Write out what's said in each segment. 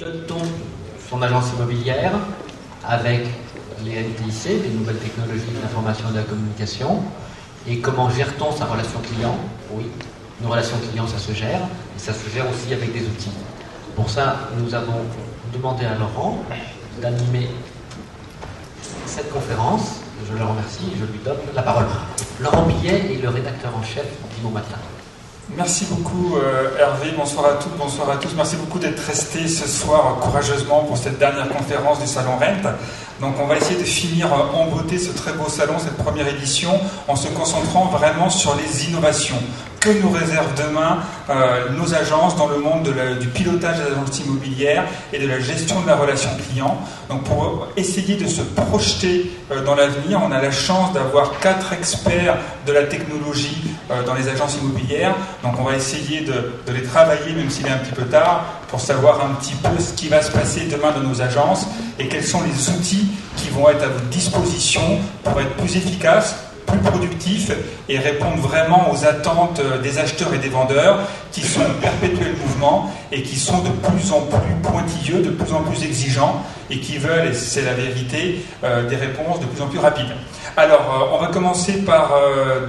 pilotons son agence immobilière avec les NTIC, les nouvelles technologies de l'information et de la communication. Et comment gère-t-on sa relation client? Oui, une relation client, ça se gère, et ça se gère aussi avec des outils. Pour ça, nous avons demandé à Laurent d'animer cette conférence. Je le remercie et je lui donne la parole. Laurent Billet est le rédacteur en chef d'Imo Matin. Merci beaucoup Hervé, bonsoir à toutes, bonsoir à tous. Merci beaucoup d'être restés ce soir courageusement pour cette dernière conférence du Salon Rent. Donc on va essayer de finir en beauté ce très beau salon, cette première édition, en se concentrant vraiment sur les innovations. Que nous réservent demain nos agences dans le monde du pilotage des agences immobilières et de la gestion de la relation client. Donc pour essayer de se projeter dans l'avenir, on a la chance d'avoir 4 experts de la technologie dans les agences immobilières. Donc on va essayer de les travailler, même s'il est un petit peu tard, pour savoir un petit peu ce qui va se passer demain dans nos agences et quels sont les outils qui vont être à votre disposition pour être plus efficaces, plus productifs et répondre vraiment aux attentes des acheteurs et des vendeurs qui sont en perpétuel mouvement et qui sont de plus en plus pointilleux, de plus en plus exigeants et qui veulent, et c'est la vérité, des réponses de plus en plus rapides. Alors, on va commencer par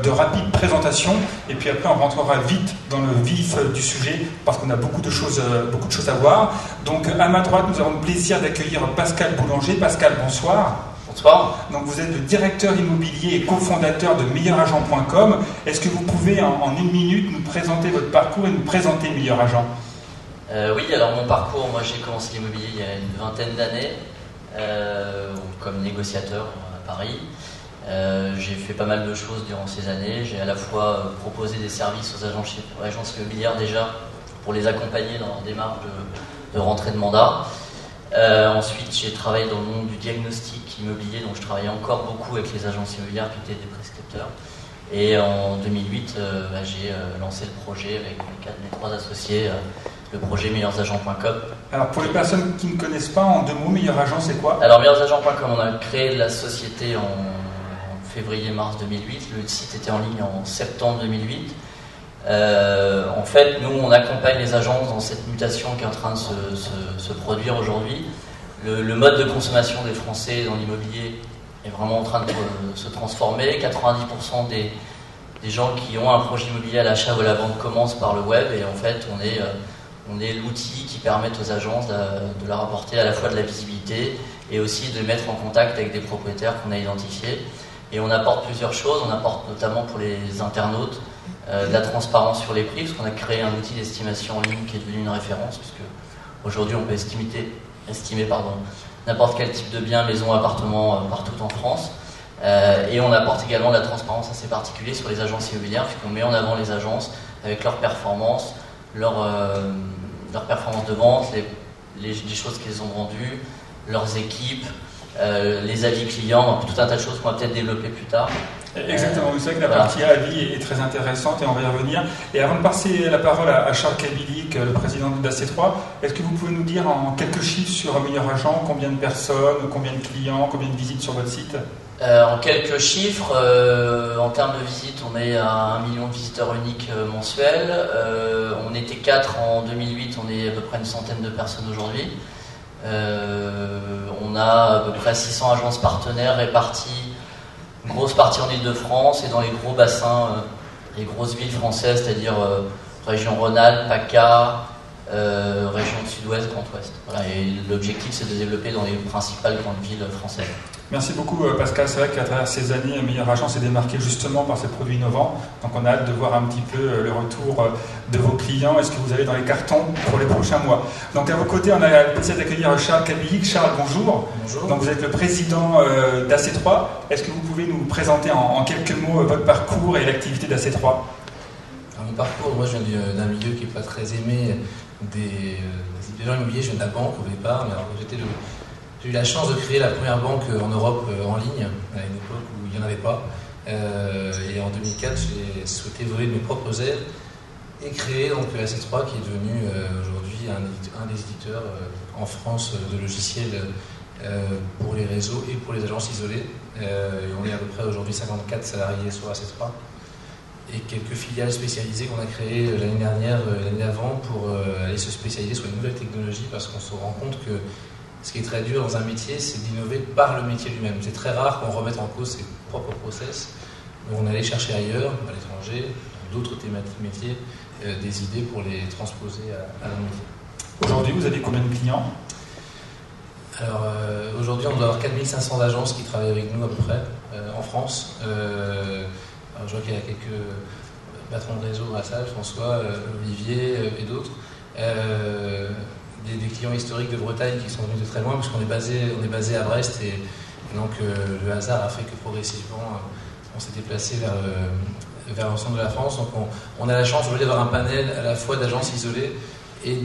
de rapides présentations et puis après on rentrera vite dans le vif du sujet parce qu'on a beaucoup de choses à voir. Donc, à ma droite, nous avons le plaisir d'accueillir Pascal Boulanger. Pascal, bonsoir. Bonsoir. Donc vous êtes le directeur immobilier et cofondateur de meilleuragent.com. Est-ce que vous pouvez en une minute nous présenter votre parcours et nous présenter Meilleur Agent? Oui, alors mon parcours, moi j'ai commencé l'immobilier il y a une vingtaine d'années comme négociateur à Paris. J'ai fait pas mal de choses durant ces années. J'ai à la fois proposé des services aux agences immobilières déjà pour les accompagner dans leur démarche de rentrée de mandat. Ensuite, j'ai travaillé dans le monde du diagnostic immobilier, donc je travaillais encore beaucoup avec les agences immobilières qui étaient des prescripteurs. Et en 2008, j'ai lancé le projet avec mes 3 associés, le projet meilleursagents.com. Alors pour les personnes qui ne connaissent pas, en 2 mots, Meilleur Agent, c'est quoi? Alors meilleursagents.com, on a créé la société en février-mars 2008. Le site était en ligne en septembre 2008. En fait, nous, on accompagne les agences dans cette mutation qui est en train de se produire aujourd'hui. Le mode de consommation des Français dans l'immobilier est vraiment en train de se transformer. 90% des gens qui ont un projet immobilier à l'achat ou à la vente commencent par le web et en fait, on est l'outil qui permet aux agences de leur apporter à la fois de la visibilité et aussi de les mettre en contact avec des propriétaires qu'on a identifiés. Et on apporte plusieurs choses. On apporte notamment pour les internautes de la transparence sur les prix, parce qu'on a créé un outil d'estimation en ligne qui est devenu une référence, puisque aujourd'hui on peut estimer n'importe quel type de bien, maison, appartement, partout en France. Et on apporte également de la transparence assez particulière sur les agences immobilières, puisqu'on met en avant les agences avec leurs performances, leurs performances de vente, les choses qu'elles ont vendues, leurs équipes, les avis clients, donc tout un tas de choses qu'on va peut-être développer plus tard. Exactement, c'est vrai que la partie avis est très intéressante et on va y revenir. Et avant de passer la parole à Charles Kabilik, le président d'AC3, est-ce que vous pouvez nous dire en quelques chiffres sur Meilleur Agent, combien de personnes, combien de clients, combien de visites sur votre site? En quelques chiffres, en termes de visites, on est à 1 million de visiteurs uniques mensuels. On était 4 en 2008, on est à peu près une centaine de personnes aujourd'hui. On a à peu près 600 agences partenaires réparties, une grosse partie en Ile-de-France et dans les gros bassins, les grosses villes françaises, c'est-à-dire région Rhône-Alpes, PACA, région Sud-Ouest, Grand Ouest. Voilà, et l'objectif, c'est de développer dans les principales grandes villes françaises. Merci beaucoup Pascal, c'est vrai qu'à travers ces années, Meilleur Agent s'est démarqué justement par ses produits innovants, donc on a hâte de voir un petit peu le retour de vos clients et ce que vous avez dans les cartons pour les prochains mois. Donc à vos côtés, on a le plaisir d'accueillir Charles Kabilik. Charles, bonjour. Bonjour. Donc vous êtes le président d'AC3. Est-ce que vous pouvez nous présenter en quelques mots votre parcours et l'activité d'AC3? Mon parcours, moi je viens d'un milieu qui n'est pas très aimé des gens immobiliers, je viens de la banque au départ, mais alors j'ai eu la chance de créer la première banque en Europe en ligne, à une époque où il n'y en avait pas. Et en 2004, j'ai souhaité voler de mes propres ailes et créer donc AC3 qui est devenu aujourd'hui un des éditeurs en France de logiciels pour les réseaux et pour les agences isolées. Et on est à peu près aujourd'hui 54 salariés sur AC3. et quelques filiales spécialisées qu'on a créées l'année dernière, l'année d'avant, pour aller se spécialiser sur les nouvelles technologies, parce qu'on se rend compte que ce qui est très dur dans un métier, c'est d'innover par le métier lui-même. C'est très rare qu'on remette en cause ses propres process. Donc on allait chercher ailleurs, à l'étranger, dans d'autres thématiques métiers, des idées pour les transposer à leur métier. Aujourd'hui, vous avez combien de clients? Alors aujourd'hui, on doit avoir 4500 agences qui travaillent avec nous à peu près en France. Alors, je vois qu'il y a quelques patrons de réseau à la salle, François, Olivier et d'autres. Des clients historiques de Bretagne qui sont venus de très loin, parce qu'on est basé à Brest, et donc le hasard a fait que progressivement on s'est déplacé vers l'ensemble de la France. Donc on a la chance aujourd'hui d'avoir un panel à la fois d'agences isolées et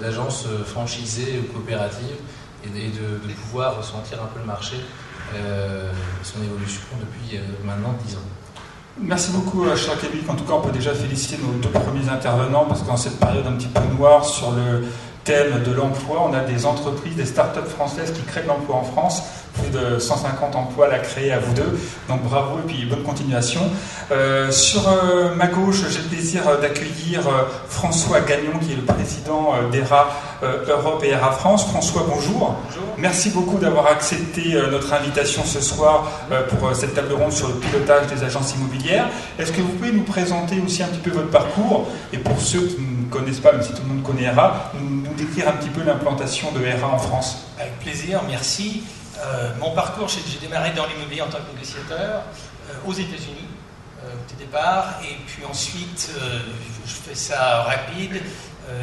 d'agences franchisées ou coopératives, et de pouvoir ressentir un peu le marché, son évolution depuis maintenant 10 ans. Merci beaucoup, cher Kevin. En tout cas, on peut déjà féliciter nos 2 premiers intervenants, parce qu'en cette période un petit peu noire sur le thème de l'emploi, on a des entreprises, des startups françaises qui créent de l'emploi en France. Plus de 150 emplois à créer à vous deux. Donc bravo et puis bonne continuation. Sur ma gauche, j'ai le plaisir d'accueillir François Gagnon, qui est le président d'ERA Europe et ERA France. François, bonjour. Bonjour. Merci beaucoup d'avoir accepté notre invitation ce soir pour cette table ronde sur le pilotage des agences immobilières. Est-ce que vous pouvez nous présenter aussi un petit peu votre parcours, et pour ceux qui ne connaissent pas, même si tout le monde connaît ERA, nous décrire un petit peu l'implantation de ERA en France? Avec plaisir, merci. Mon parcours, j'ai démarré dans l'immobilier en tant que négociateur aux États-Unis au départ, et puis ensuite je fais ça rapide.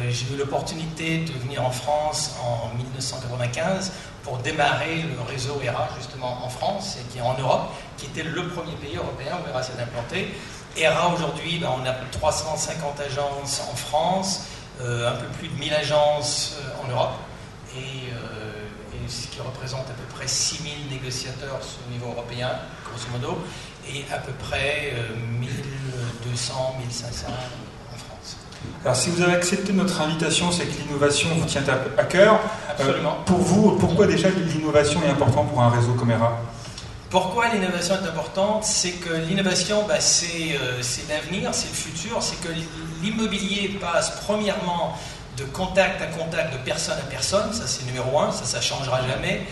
J'ai eu l'opportunité de venir en France en 1995 pour démarrer le réseau ERA justement en France, et qui est en Europe, qui était le premier pays européen où ERA s'est implanté. ERA aujourd'hui, on a plus de 350 agences en France, un peu plus de 1000 agences en Europe, et ce qui représente à peu près 6000 négociateurs au niveau européen, grosso modo, et à peu près 1200, 1500 en France. Alors, si vous avez accepté notre invitation, c'est que l'innovation vous tient à cœur. Absolument. Pour vous, pourquoi déjà l'innovation est importante pour un réseau comme ERA? Pourquoi l'innovation est importante? C'est que l'innovation, c'est l'avenir, c'est le futur, c'est que l'immobilier passe premièrement de contact à contact, de personne à personne, ça c'est numéro 1, ça ne changera jamais.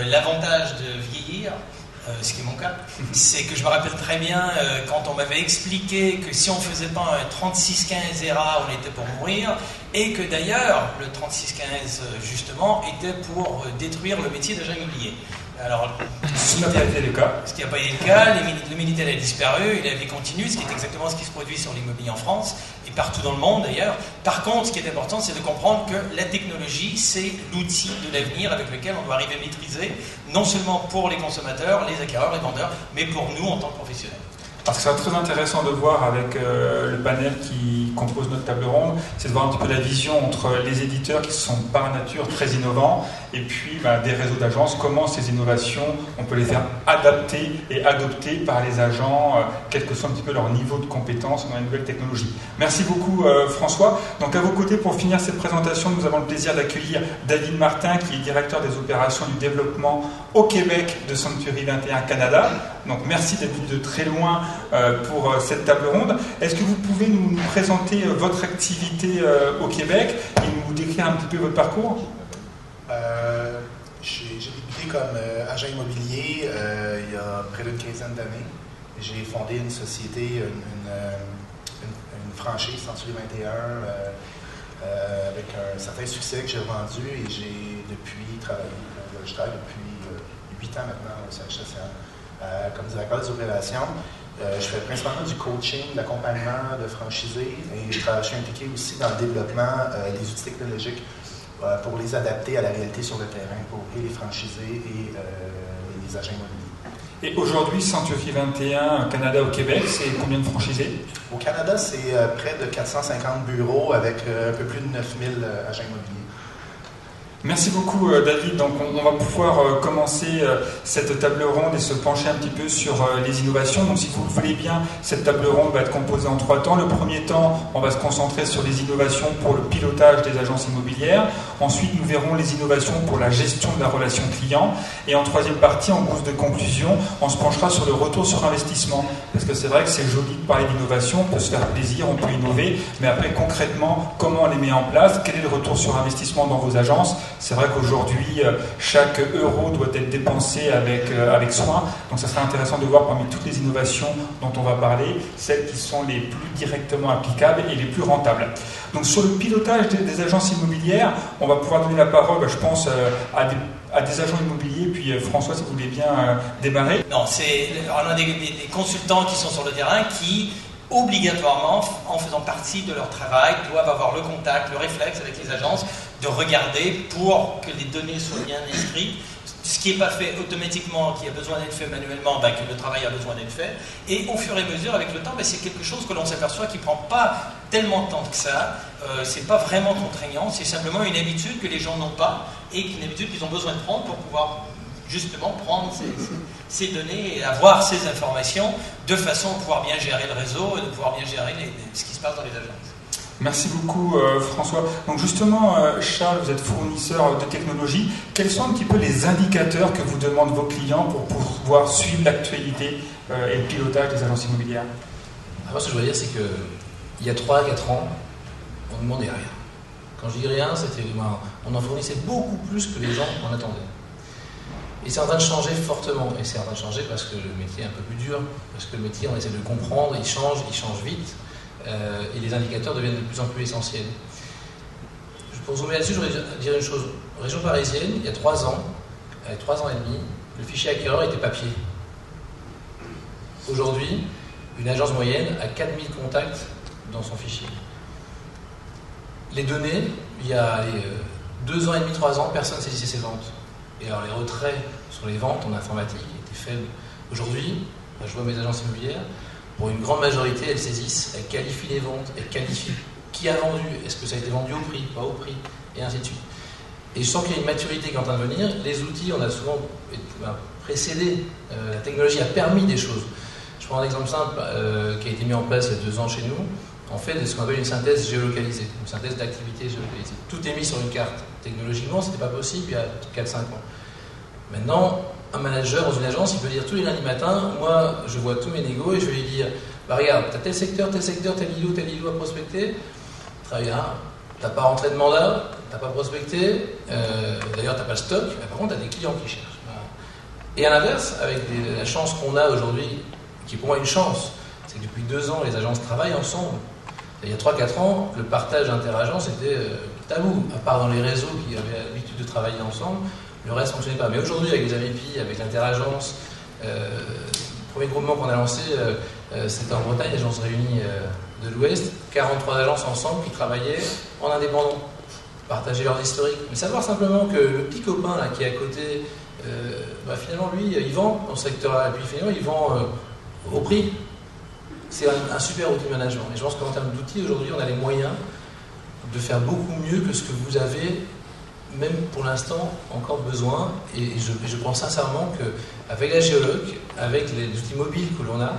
L'avantage de vieillir, ce qui est mon cas, c'est que je me rappelle très bien quand on m'avait expliqué que si on ne faisait pas un 36-15 ERA, on était pour mourir, et que d'ailleurs le 36-15 justement était pour détruire le métier d'agent immobilier. Alors, ce qui n'a pas été le cas. Ce qui n'a pas été le cas, le Minitel a disparu, et la vie continue, ce qui est exactement ce qui se produit sur l'immobilier en France, et partout dans le monde d'ailleurs. Par contre, ce qui est important, c'est de comprendre que la technologie, c'est l'outil de l'avenir avec lequel on doit arriver à maîtriser, non seulement pour les consommateurs, les acquéreurs, les vendeurs, mais pour nous en tant que professionnels. Parce que ça va être très intéressant de voir avec le panel qui compose notre table ronde, c'est de voir un petit peu la vision entre les éditeurs qui sont par nature très innovants et puis des réseaux d'agences, comment ces innovations, on peut les faire adapter et adopter par les agents, quel que soit un petit peu leur niveau de compétence dans les nouvelles technologies. Merci beaucoup François. Donc à vos côtés, pour finir cette présentation, nous avons le plaisir d'accueillir David Martin, qui est directeur des opérations du développement au Québec de Century 21 Canada. Donc merci d'être venu de très loin pour cette table ronde. Est-ce que vous pouvez nous présenter votre activité au Québec et nous décrire un petit peu votre parcours? J'ai débuté comme agent immobilier il y a près d'une quinzaine d'années. J'ai fondé une société, une franchise, Century 21, avec un certain succès que j'ai revendu, et j'ai depuis travaillé. Je travaille depuis 8 ans maintenant au CHSCA comme directeur des opérations. Je fais principalement du coaching, de l'accompagnement de franchisés, et je suis impliqué aussi dans le développement des outils technologiques pour les adapter à la réalité sur le terrain pour les franchisés et les agents immobiliers. Et aujourd'hui, Century 21 Canada au Québec, c'est combien de franchisés? Au Canada, c'est près de 450 bureaux avec un peu plus de 9000 agents immobiliers. Merci beaucoup David. Donc on va pouvoir commencer cette table ronde et se pencher un petit peu sur les innovations. Donc si vous le voulez bien, cette table ronde va être composée en 3 temps. Le premier temps, on va se concentrer sur les innovations pour le pilotage des agences immobilières. Ensuite, nous verrons les innovations pour la gestion de la relation client. Et en troisième partie, en guise de conclusion, on se penchera sur le retour sur investissement. Parce que c'est vrai que c'est joli de parler d'innovation, on peut se faire plaisir, on peut innover, mais après concrètement, comment on les met en place, quel est le retour sur investissement dans vos agences. C'est vrai qu'aujourd'hui, chaque euro doit être dépensé avec soin. Donc ça serait intéressant de voir parmi toutes les innovations dont on va parler, celles qui sont les plus directement applicables et les plus rentables. Donc sur le pilotage des agences immobilières, on va pouvoir donner la parole, je pense, à des agents immobiliers. Puis François, si vous voulez bien démarrer. Non, on a des consultants qui sont sur le terrain qui, obligatoirement, en faisant partie de leur travail, doivent avoir le contact, le réflexe avec les agences, de regarder pour que les données soient bien inscrites. Ce qui n'est pas fait automatiquement, qui a besoin d'être fait manuellement, que le travail a besoin d'être fait. Et au fur et à mesure, avec le temps, c'est quelque chose que l'on s'aperçoit qui ne prend pas tellement de temps que ça. C'est pas vraiment contraignant, c'est simplement une habitude que les gens n'ont pas et une habitude qu'ils ont besoin de prendre pour pouvoir justement prendre ces données et avoir ces informations de façon à pouvoir bien gérer le réseau et de pouvoir bien gérer ce qui se passe dans les agences. Merci beaucoup François. Donc justement, Charles, vous êtes fournisseur de technologie. Quels sont un petit peu les indicateurs que vous demandent vos clients pour pouvoir suivre l'actualité et le pilotage des agences immobilières? Moi, ce que je veux dire, c'est qu'il y a 3 à 4 ans, on ne demandait rien. Quand je dis rien, on en fournissait beaucoup plus que les gens en attendaient. Et c'est en train de changer fortement. Et c'est en train de changer parce que le métier est un peu plus dur, parce que le métier, on essaie de le comprendre, il change vite. Et les indicateurs deviennent de plus en plus essentiels. Pour zoomer là-dessus, je voudrais dire une chose. Région parisienne, il y a 3 ans, avec 3 ans et demi, le fichier acquéreur était papier. Aujourd'hui, une agence moyenne a 4000 contacts dans son fichier. Les données, il y a 2 ans et demi, 3 ans, personne ne saisissait ses ventes. Et alors les retraits sur les ventes en informatique étaient faibles. Aujourd'hui, je vois mes agences immobilières, pour une grande majorité, elles saisissent, elles qualifient les ventes, elles qualifient qui a vendu, est-ce que ça a été vendu au prix, pas au prix, et ainsi de suite. Et je sens qu'il y a une maturité qui est en train de venir. Les outils, on a souvent précédé, la technologie a permis des choses. Je prends un exemple simple qui a été mis en place il y a 2 ans chez nous. On fait ce qu'on appelle une synthèse géolocalisée, une synthèse d'activité géolocalisée. Tout est mis sur une carte. Technologiquement, ce n'était pas possible il y a 4-5 ans. Maintenant, un manager dans une agence, il peut dire tous les lundis matin, moi, je vois tous mes négos et je vais lui dire, regarde, tu as tel secteur, tel îlot à prospecter. Très bien, tu n'as pas rentré de mandat, tu n'as pas prospecté, d'ailleurs, tu n'as pas le stock, mais par contre, tu as des clients qui cherchent. Et à l'inverse, avec la chance qu'on a aujourd'hui, qui est pour moi une chance, c'est que depuis 2 ans, les agences travaillent ensemble. Il y a 3-4 ans, le partage inter-agences était tabou, à part dans les réseaux qui avaient l'habitude de travailler ensemble, le reste ne fonctionnait pas. Mais aujourd'hui, avec les AVP, avec l'inter-agence, le premier groupement qu'on a lancé, c'était en Bretagne, l'agence réunie de l'Ouest, 43 agences ensemble qui travaillaient en indépendant, partager leurs historiques. Mais savoir simplement que le petit copain là, qui est à côté, finalement, lui, il vend dans ce secteur-là, et puis finalement, il vend au prix. C'est un super outil de management. Et je pense qu'en termes d'outils, aujourd'hui, on a les moyens de faire beaucoup mieux que ce que vous avez, même pour l'instant, encore besoin. Et je pense sincèrement qu'avec la géologue, avec les outils mobiles que l'on a,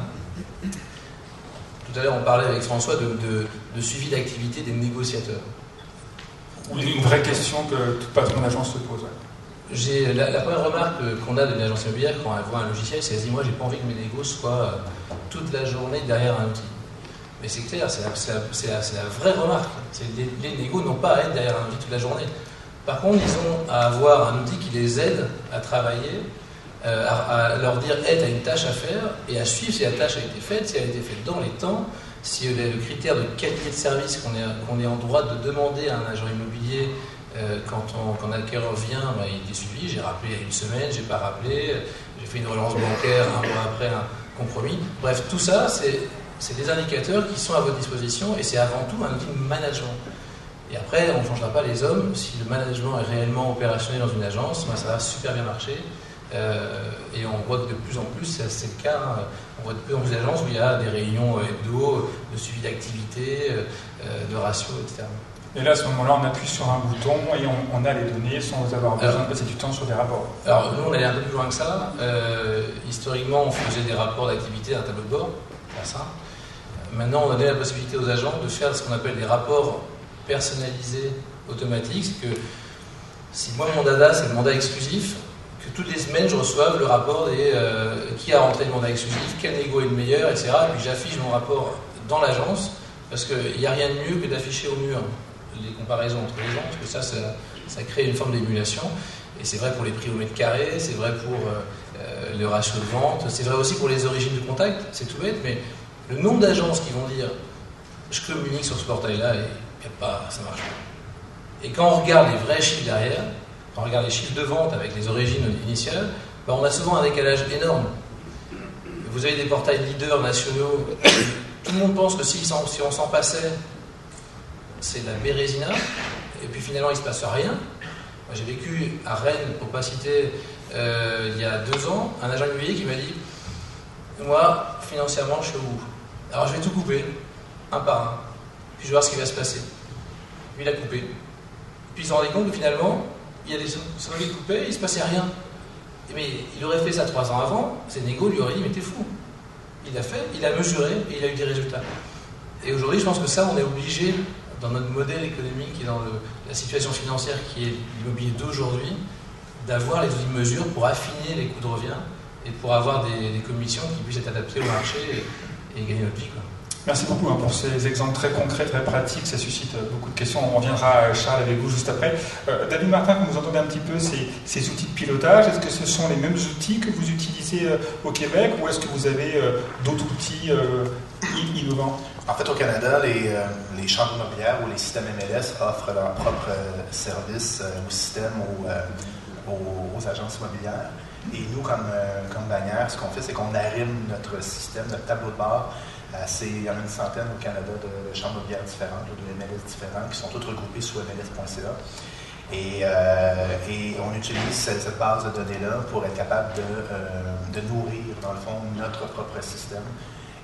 tout à l'heure, on parlait avec François de suivi d'activité des négociateurs. Une vraie question que tout patron d'agence se pose. Ouais. La première remarque qu'on a de l'agence immobilière quand elle voit un logiciel, c'est qu'elle se dit, moi, j'ai pas envie que mes négos soient toute la journée derrière un outil. Mais c'est clair, c'est la vraie remarque. Les négos n'ont pas à être derrière un outil toute la journée. Par contre, ils ont à avoir un outil qui les aide à travailler, à leur dire, tu as une tâche à faire, et à suivre si la tâche a été faite, si elle a été faite dans les temps, si le critère de qualité de service qu'on est en droit de demander à un agent immobilier quand un acquéreur vient, il est suivi. J'ai rappelé il y a 1 semaine, j'ai pas rappelé, j'ai fait une relance bancaire 1 mois après un compromis. Bref, tout ça, c'est des indicateurs qui sont à votre disposition et c'est avant tout un outil de management. Et après, on ne changera pas les hommes. Si le management est réellement opérationnel dans une agence, ça va super bien marcher. Et on voit que de plus en plus, c'est le cas. On voit de plus en plus d'agences où il y a des réunions hebdo, de suivi d'activité, de ratios, etc. Et là, à ce moment-là, on appuie sur un bouton et on a les données sans avoir besoin de passer du temps sur des rapports. Alors, nous, on allait un peu plus loin que ça. Historiquement, on faisait des rapports d'activité à un tableau de bord, ça. Maintenant, on a donné la possibilité aux agents de faire ce qu'on appelle des rapports personnalisés automatiques. C'est que si moi, mon dada, c'est le mandat exclusif, que toutes les semaines, je reçoive le rapport des qui a rentré le mandat exclusif, quel négo est le meilleur, etc. Et puis j'affiche mon rapport dans l'agence, parce qu'il n'y a rien de mieux que d'afficher au mur les comparaisons entre les gens, parce que ça crée une forme d'émulation. Et c'est vrai pour les prix au mètre carré, c'est vrai pour le ratio de vente, c'est vrai aussi pour les origines de contact, c'est tout bête, mais le nombre d'agences qui vont dire je communique sur ce portail-là et ça marche pas. Et quand on regarde les vrais chiffres derrière, quand on regarde les chiffres de vente avec les origines initiales, on a souvent un décalage énorme. Vous avez des portails leaders nationaux, tout le monde pense que si on s'en passait, c'est de la bérésina, et puis finalement il ne se passe rien. Moi, j'ai vécu à Rennes, pour ne pas citer, il y a 2 ans, un agent immobilier qui m'a dit moi, financièrement, je suis au bout. Alors je vais tout couper, un par un, puis je vais voir ce qui va se passer. Puis il a coupé. Puis il s'est rendu compte que finalement, il y a des sommes qui coupaient, il ne se passait rien. Mais il aurait fait ça 3 ans avant, ses négos lui auraient dit mais t'es fou. Il l'a fait, il a mesuré et il a eu des résultats. Et aujourd'hui, je pense que ça, on est obligé, dans notre modèle économique et dans la situation financière qui est l'immobilier d'aujourd'hui, d'avoir les outils de mesure pour affiner les coûts de revient et pour avoir des commissions qui puissent être adaptées au marché et gagner notre vie, quoi. Merci beaucoup pour ces exemples très concrets, très pratiques. Ça suscite beaucoup de questions. On reviendra, Charles, avec vous juste après. David Martin, comme vous entendez un petit peu ces outils de pilotage, est-ce que ce sont les mêmes outils que vous utilisez au Québec ou est-ce que vous avez d'autres outils innovants? En fait, au Canada, les chambres immobilières ou les systèmes MLS offrent leur propre service au système, aux agences immobilières. Et nous, comme bannière, ce qu'on fait, c'est qu'on arrime notre système, notre tableau de bord. Il y en a une centaine au Canada de chambres immobilières différentes, de MLS différentes, qui sont toutes regroupées sous MLS.ca. Et on utilise cette base de données-là pour être capable de nourrir, dans le fond, notre propre système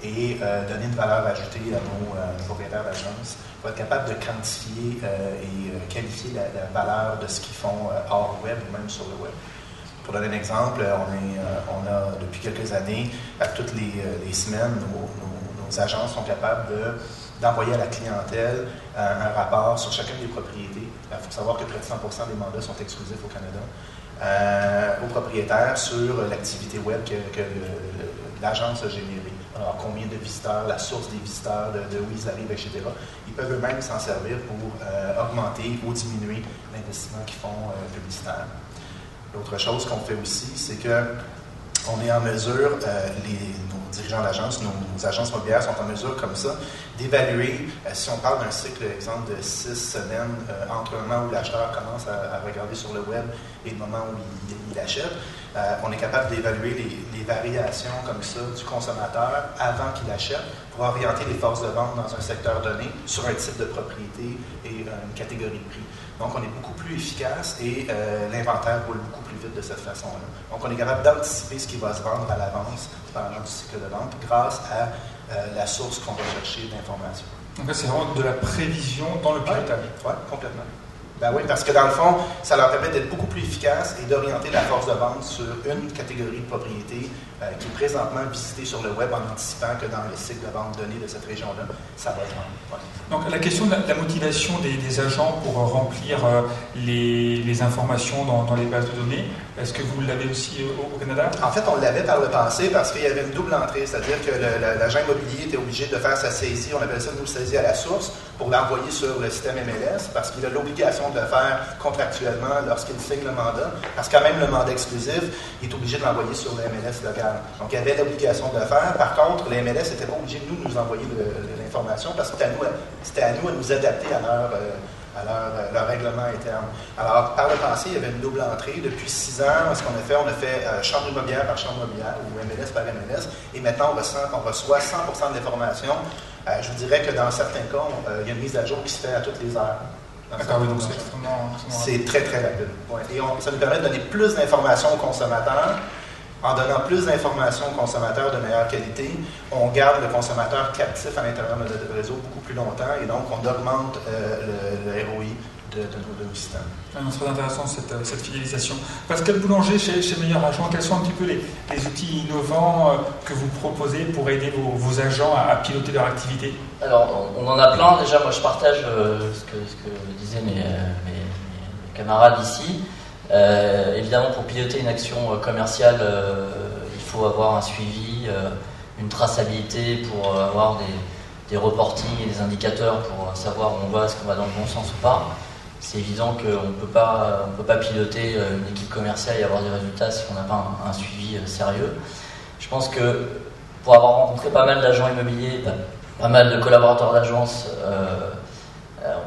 et donner une valeur ajoutée à nos propriétaires d'agences pour être capable de quantifier et qualifier la valeur de ce qu'ils font hors web ou même sur le web. Pour donner un exemple, on a depuis quelques années, à toutes les semaines, nos agences sont capables d'envoyer à la clientèle un rapport sur chacune des propriétés. Il faut savoir que près de 100% des mandats sont exclusifs au Canada, aux propriétaires sur l'activité web que l'agence a générée. Alors, combien de visiteurs, la source des visiteurs, de où ils arrivent, etc. Ils peuvent eux-mêmes s'en servir pour augmenter ou diminuer l'investissement qu'ils font publicitaire. L'autre chose qu'on fait aussi, c'est qu'on est en mesure, nos dirigeants d'agence, nos agences immobilières sont en mesure, comme ça, d'évaluer, si on parle d'un cycle, exemple, de 6 semaines, entre le moment où l'acheteur commence à regarder sur le web et le moment où il achète, on est capable d'évaluer les variations comme ça du consommateur avant qu'il achète pour orienter les forces de vente dans un secteur donné sur un type de propriété et une catégorie de prix. Donc, on est beaucoup plus efficace et l'inventaire roule beaucoup plus vite de cette façon-là. Donc, on est capable d'anticiper ce qui va se vendre à l'avance pendant le cycle de vente grâce à la source qu'on va chercher d'informations. Donc là, c'est vraiment de la prévision dans le pilotage. Oui, complètement. Ben oui, parce que dans le fond, ça leur permet d'être beaucoup plus efficaces et d'orienter la force de vente sur une catégorie de propriété qui est présentement visitée sur le web en anticipant que dans le cycle de vente donné de cette région-là, ça va se vendre. Ouais. Donc la question de la motivation des agents pour remplir les informations dans les bases de données, est-ce que vous l'avez aussi au Canada? En fait, on l'avait par le passé parce qu'il y avait une double entrée, c'est-à-dire que l'agent immobilier était obligé de faire sa saisie, on appelle ça nous saisie à la source, pour l'envoyer sur le système MLS, parce qu'il a l'obligation de le faire contractuellement lorsqu'il signe le mandat, parce que quand même le mandat exclusif, il est obligé de l'envoyer sur le MLS local. Donc il y avait l'obligation de le faire. Par contre, le MLS n'était pas obligé de nous envoyer l'information parce que c'était à nous de nous adapter à leur règlement interne. Alors, par le passé, il y avait une double entrée. Depuis 6 ans, ce qu'on a fait, on a fait chambre immobilière par chambre immobilière ou MLS par MLS. Et maintenant, on reçoit 100% de l'information. Je vous dirais que dans certains cas, il y a une mise à jour qui se fait à toutes les heures. D'accord, donc c'est très, très rapide. Ouais. Et ça nous permet de donner plus d'informations aux consommateurs en donnant plus d'informations aux consommateurs de meilleure qualité, on garde le consommateur captif à l'intérieur de notre réseau beaucoup plus longtemps et donc on augmente le ROI de nos systèmes. C'est très intéressant cette fidélisation. Pascal Boulanger, chez Meilleur Agent, quels sont un petit peu les outils innovants que vous proposez pour aider vos agents à piloter leur activité? Alors, on en a plein. Déjà, moi, je partage ce que disaient mes camarades ici. Évidemment, pour piloter une action commerciale, il faut avoir un suivi, une traçabilité pour avoir des reportings et des indicateurs pour savoir où on va, est-ce qu'on va dans le bon sens ou pas. C'est évident qu'on ne peut pas piloter une équipe commerciale et avoir des résultats si on n'a pas un suivi sérieux. Je pense que pour avoir rencontré pas mal d'agents immobiliers, pas mal de collaborateurs d'agence,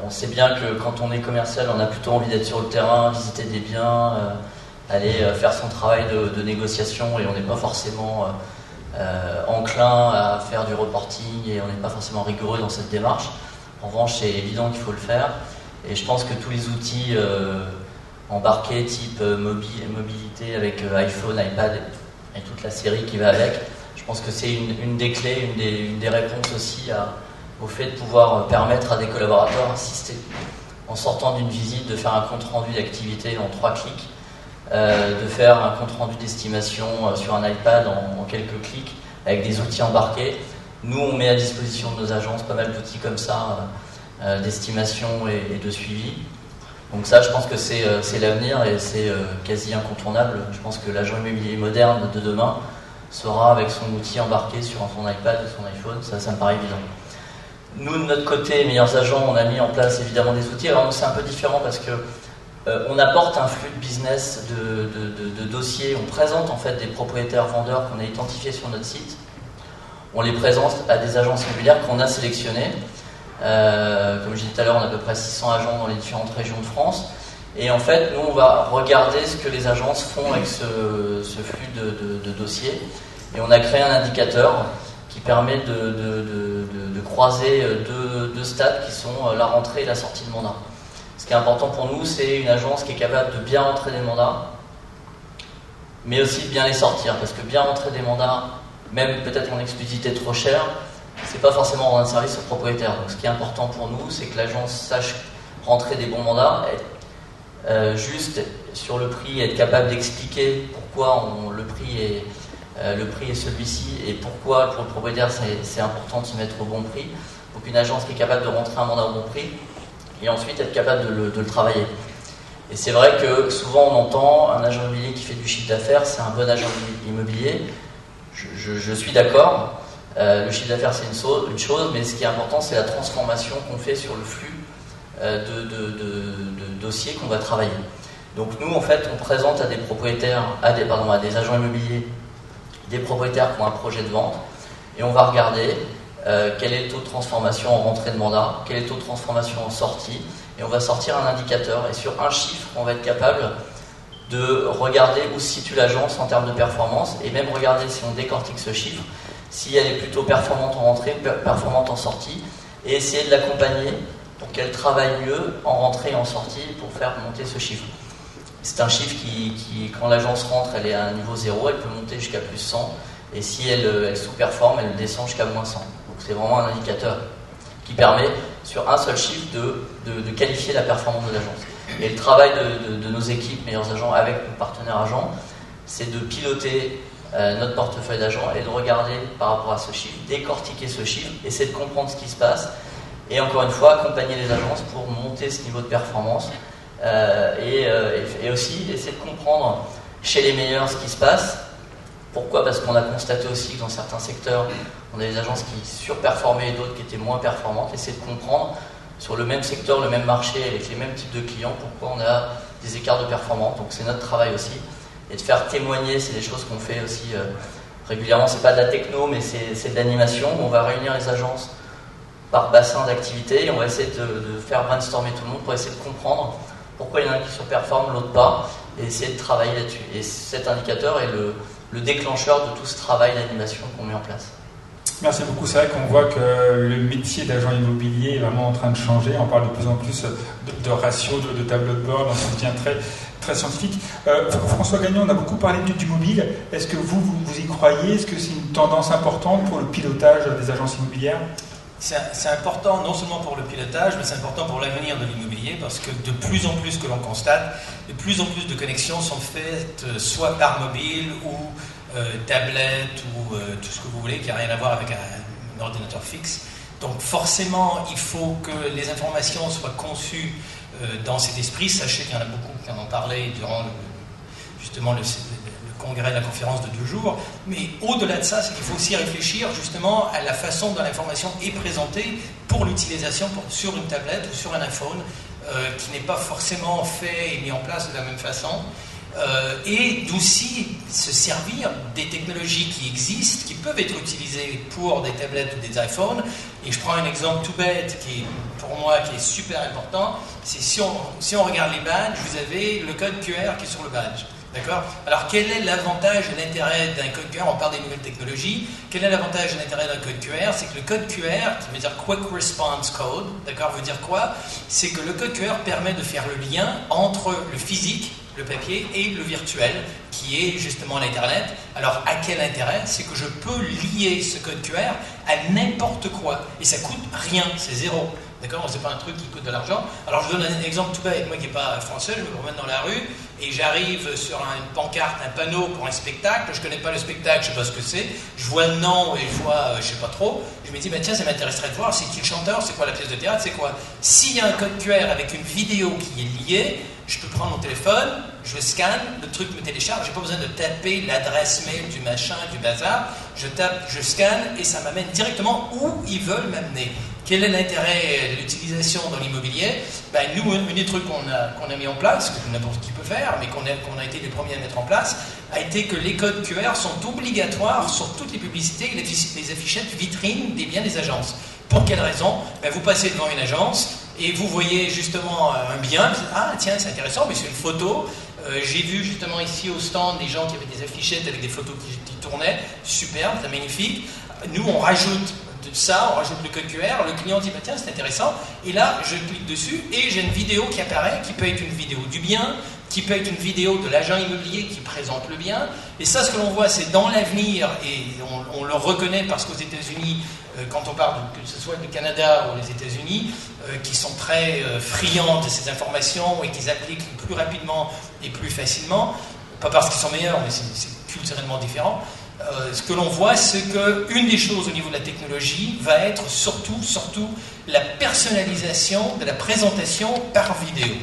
on sait bien que quand on est commercial, on a plutôt envie d'être sur le terrain, visiter des biens, aller faire son travail de négociation et on n'est pas forcément enclin à faire du reporting et on n'est pas forcément rigoureux dans cette démarche. En revanche, c'est évident qu'il faut le faire. Et je pense que tous les outils embarqués type mobilité avec iPhone, iPad et toute la série qui va avec, je pense que c'est une des clés, une des réponses aussi au fait de pouvoir permettre à des collaborateurs assistés en sortant d'une visite, de faire un compte rendu d'activité en 3 clics, de faire un compte rendu d'estimation sur un iPad en quelques clics avec des outils embarqués. Nous, on met à disposition de nos agences pas mal d'outils comme ça, d'estimation et de suivi. Donc ça, je pense que c'est l'avenir et c'est quasi incontournable. Je pense que l'agent immobilier moderne de demain sera avec son outil embarqué sur son iPad ou son iPhone, ça me paraît évident. Nous, de notre côté, Meilleurs Agents, on a mis en place évidemment des outils. Alors c'est un peu différent parce que on apporte un flux de business de dossiers. On présente en fait des propriétaires vendeurs qu'on a identifiés sur notre site. On les présente à des agences immobilières qu'on a sélectionnées. Comme je disais tout à l'heure, on a à peu près 600 agents dans les différentes régions de France. Et en fait, nous, on va regarder ce que les agences font avec ce flux de dossiers. Et on a créé un indicateur qui permet de croiser deux stades qui sont la rentrée et la sortie de mandat. Ce qui est important pour nous, c'est une agence qui est capable de bien rentrer des mandats, mais aussi de bien les sortir. Parce que bien rentrer des mandats, même peut-être en exclusivité trop cher, c'est pas forcément rendre un service au propriétaire. Donc ce qui est important pour nous, c'est que l'agence sache rentrer des bons mandats, être juste sur le prix, être capable d'expliquer pourquoi le prix est celui-ci et pourquoi pour le propriétaire c'est important de se mettre au bon prix. Donc une agence qui est capable de rentrer un mandat au bon prix et ensuite être capable de le travailler. Et c'est vrai que souvent on entend un agent immobilier qui fait du chiffre d'affaires, c'est un bon agent immobilier. Je suis d'accord. Le chiffre d'affaires c'est une chose, mais ce qui est important c'est la transformation qu'on fait sur le flux de dossiers qu'on va travailler. Donc nous en fait on présente à des propriétaires, à des agents immobiliers, des propriétaires qui ont un projet de vente et on va regarder quel est le taux de transformation en rentrée de mandat, quel est le taux de transformation en sortie et on va sortir un indicateur et sur un chiffre on va être capable de regarder où se situe l'agence en termes de performance et même regarder si on décortique ce chiffre, si elle est plutôt performante en rentrée, performante en sortie, et essayer de l'accompagner pour qu'elle travaille mieux en rentrée et en sortie pour faire monter ce chiffre. C'est un chiffre qui quand l'agence rentre, elle est à un niveau 0, elle peut monter jusqu'à plus 100, et si elle sous-performe, elle descend jusqu'à moins 100. Donc c'est vraiment un indicateur qui permet, sur un seul chiffre, de qualifier la performance de l'agence. Et le travail de nos équipes, Meilleurs Agents, avec nos partenaires agents, c'est de piloter notre portefeuille d'agents et de regarder par rapport à ce chiffre, décortiquer ce chiffre, essayer de comprendre ce qui se passe et encore une fois accompagner les agences pour monter ce niveau de performance et aussi essayer de comprendre chez les meilleurs ce qui se passe. Pourquoi ? Parce qu'on a constaté aussi que dans certains secteurs on a des agences qui surperformaient et d'autres qui étaient moins performantes. Essayer de comprendre sur le même secteur, le même marché avec les mêmes types de clients pourquoi on a des écarts de performance. Donc c'est notre travail aussi. Et de faire témoigner, c'est des choses qu'on fait aussi régulièrement. C'est pas de la techno, mais c'est de l'animation. On va réunir les agences par bassin d'activité et on va essayer de faire brainstormer tout le monde pour essayer de comprendre pourquoi il y en a un qui surperforme, l'autre pas, et essayer de travailler là-dessus. Et cet indicateur est le déclencheur de tout ce travail d'animation qu'on met en place. Merci beaucoup. C'est vrai qu'on voit que le métier d'agent immobilier est vraiment en train de changer. On parle de plus en plus de ratios, de tableaux de bord. On se tient très très scientifique. François Gagnon, on a beaucoup parlé du mobile. Est-ce que vous y croyez? Est-ce que c'est une tendance importante pour le pilotage des agences immobilières? C'est important non seulement pour le pilotage, mais c'est important pour l'avenir de l'immobilier, parce que de plus en plus que l'on constate, de plus en plus de connexions sont faites soit par mobile ou tablette ou tout ce que vous voulez qui n'a rien à voir avec un ordinateur fixe. Donc forcément, il faut que les informations soient conçues dans cet esprit. Sachez qu'il y en a beaucoup qui en ont parlé durant justement le congrès de la conférence de 2 jours. Mais au-delà de ça, c'est qu'il faut aussi réfléchir justement à la façon dont l'information est présentée pour l'utilisation sur une tablette ou sur un iPhone, qui n'est pas forcément fait et mis en place de la même façon. Et d'aussi se servir des technologies qui existent, qui peuvent être utilisées pour des tablettes ou des iPhones. Et je prends un exemple tout bête qui est, pour moi, qui est super important. C'est si on regarde les badges, vous avez le code QR qui est sur le badge. D'accord ? Alors, quel est l'avantage et l'intérêt d'un code QR? On parle des nouvelles technologies. Quel est l'avantage et l'intérêt d'un code QR? C'est que le code QR, qui veut dire Quick Response Code, d'accord, veut dire quoi? C'est que le code QR permet de faire le lien entre le physique, le papier, et le virtuel, qui est justement l'Internet. Alors, à quel intérêt? C'est que je peux lier ce code QR à n'importe quoi. Et ça coûte rien, c'est zéro. D'accord? C'est pas un truc qui coûte de l'argent. Alors, je donne un exemple tout bête. Moi qui n'ai pas français, je me promène dans la rue et j'arrive sur une pancarte, un panneau pour un spectacle. Je connais pas le spectacle, je sais pas ce que c'est. Je vois le nom et je vois, je sais pas trop. Je me dis, tiens, ça m'intéresserait de voir. C'est qui le chanteur? C'est quoi la pièce de théâtre? C'est quoi? S'il y a un code QR avec une vidéo qui est liée, je peux prendre mon téléphone, je le scanne, le truc me télécharge, j'ai pas besoin de taper l'adresse mail du machin, du bazar. Je tape, je scanne et ça m'amène directement où ils veulent m'amener. Quel est l'intérêt de l'utilisation dans l'immobilier? Nous, un des trucs qu'on a mis en place, que n'importe qui peut faire, mais qu'on a été les premiers à mettre en place, a été que les codes QR sont obligatoires sur toutes les publicités et les affichettes vitrines des biens des agences. Pour quelle raison? Vous passez devant une agence et vous voyez justement un bien, vous dites, ah tiens, c'est intéressant, mais c'est une photo. J'ai vu justement ici au stand des gens qui avaient des affichettes avec des photos qui tournaient, superbe, c'est magnifique. Nous, on rajoute de ça, on rajoute le code QR, le client dit, tiens, c'est intéressant, et là, je clique dessus, et j'ai une vidéo qui apparaît, qui peut être une vidéo du bien, qui peut être une vidéo de l'agent immobilier qui présente le bien, et ça, ce que l'on voit, c'est dans l'avenir, et on le reconnaît parce qu'aux États-Unis, quand on parle que ce soit du Canada ou les États-Unis, qui sont très friands de ces informations et qu'ils appliquent plus rapidement et plus facilement, pas parce qu'ils sont meilleurs, mais c'est culturellement différent. Ce que l'on voit, c'est qu'une des choses au niveau de la technologie va être surtout la personnalisation de la présentation par vidéo.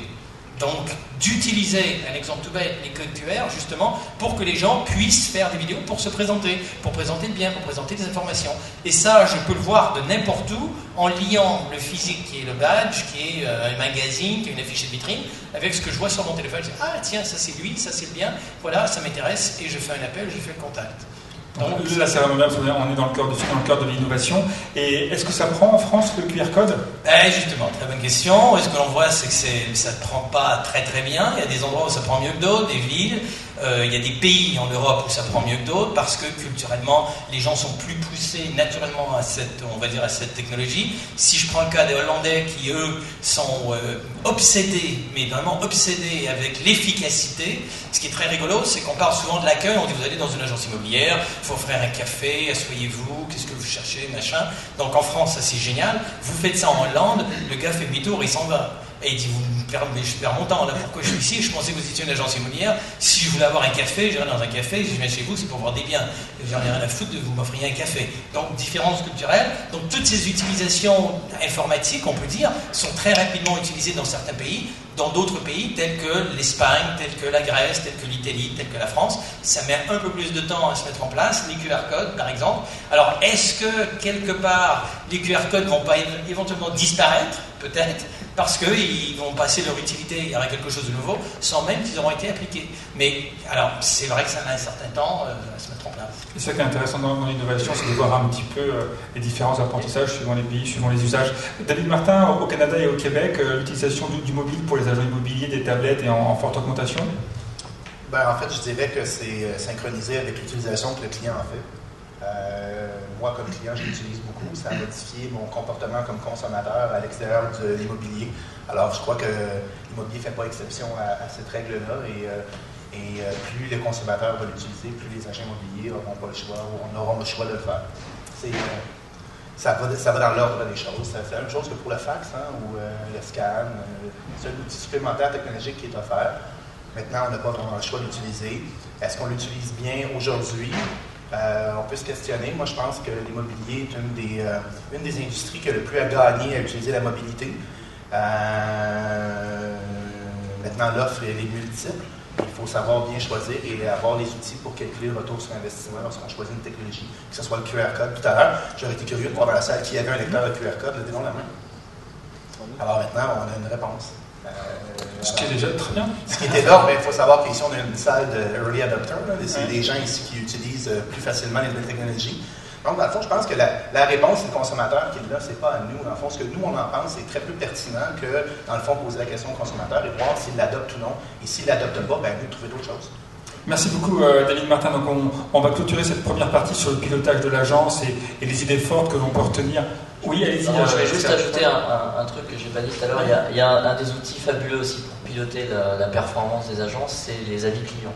Donc, d'utiliser, un exemple tout bête, les codes QR, justement, pour que les gens puissent faire des vidéos pour se présenter, pour présenter le bien, pour présenter des informations. Et ça, je peux le voir de n'importe où, en liant le physique qui est le badge, qui est un magazine, qui est une affiche de vitrine, avec ce que je vois sur mon téléphone. Je dis, ah tiens, ça c'est lui, ça c'est le bien, voilà, ça m'intéresse, et je fais un appel, je fais le contact. Donc, là, c'est vraiment bien, on est dans le cœur de l'innovation. Et est-ce que ça prend en France le QR code? Justement, très bonne question. Ce que l'on voit, c'est que ça ne prend pas très très bien. Il y a des endroits où ça prend mieux que d'autres, des villes. Il y a des pays en Europe où ça prend mieux que d'autres parce que culturellement, les gens sont plus poussés naturellement à cette technologie. Si je prends le cas des Hollandais qui, eux, sont obsédés, mais vraiment obsédés avec l'efficacité, ce qui est très rigolo, c'est qu'on parle souvent de l'accueil. On dit, vous allez dans une agence immobilière, il faut offrir un café, asseyez-vous, qu'est-ce que vous cherchez, machin. Donc en France, ça c'est génial. Vous faites ça en Hollande, le gars fait demi-tour, il s'en va. Et il dit, je perds mon temps là, pourquoi je suis ici? Je pensais que vous étiez une agence immobilière. Si je voulais avoir un café, j'irais dans un café, si je viens chez vous, c'est pour voir des biens. J'en ai rien à foutre de vous m'offrir un café. Donc, différences culturelles. Donc, toutes ces utilisations informatiques, on peut dire, sont très rapidement utilisées dans certains pays. Dans d'autres pays, tels que l'Espagne, tels que la Grèce, tels que l'Italie, tels que la France, ça met un peu plus de temps à se mettre en place. Les QR codes, par exemple. Alors, est-ce que, quelque part, les QR codes vont pas éventuellement disparaître? Peut-être. Parce qu'ils vont passer leur utilité, il y aura quelque chose de nouveau, sans même qu'ils auront été appliqués. Mais, alors, c'est vrai que ça met un certain temps à se mettre en place. Et ça qui est intéressant dans l'innovation, c'est de voir un petit peu les différents apprentissages suivant les pays, suivant les usages. David Martin, au Canada et au Québec, l'utilisation du mobile pour les agents immobiliers, des tablettes est en forte augmentation? En fait, je dirais que c'est synchronisé avec l'utilisation que le client en fait. Moi, comme client, je l'utilise beaucoup. Ça a modifié mon comportement comme consommateur à l'extérieur de l'immobilier. Alors, je crois que l'immobilier ne fait pas exception à cette règle-là. Et plus le consommateur va l'utiliser, plus les agents immobiliers n'auront pas le choix ou on aura le choix de le faire. Ça va dans l'ordre des choses. C'est la même chose que pour le fax ou le scan. C'est un outil supplémentaire technologique qui est offert. Maintenant, on n'a pas vraiment le choix de l'utiliser. Est-ce qu'on l'utilise bien aujourd'hui? On peut se questionner. Moi, je pense que l'immobilier est une des industries qui a le plus à gagner à utiliser la mobilité. Maintenant, l'offre est multiple. Il faut savoir bien choisir et avoir les outils pour calculer le retour sur investissement lorsqu'on choisit une technologie, que ce soit le QR code. Tout à l'heure, j'aurais été curieux de voir dans la salle qui avait un lecteur de QR code. Levez donc la main. Alors maintenant, on a une réponse. Ce qui est déjà très bien. Ce qui était là, mais il faut savoir qu'ici, on a une salle de early adopters. C'est des gens ici qui utilisent plus facilement les nouvelles technologies. Donc, dans le fond, je pense que la réponse, c'est le consommateur qui est là, c'est pas à nous. Dans le fond, ce que nous, on en pense, c'est très peu pertinent que, dans le fond, poser la question au consommateur et voir s'il l'adopte ou non. Et s'il ne l'adopte pas, ben, vous trouvez d'autres choses. Merci beaucoup, David Martin. Donc, on va clôturer cette première partie sur le pilotage de l'agence et les idées fortes que l'on peut retenir. Oui, allez-y. Je vais juste ajouter un truc que je n'ai pas dit tout à l'heure. Il y a un des outils fabuleux aussi pour piloter la performance des agences, c'est les avis clients.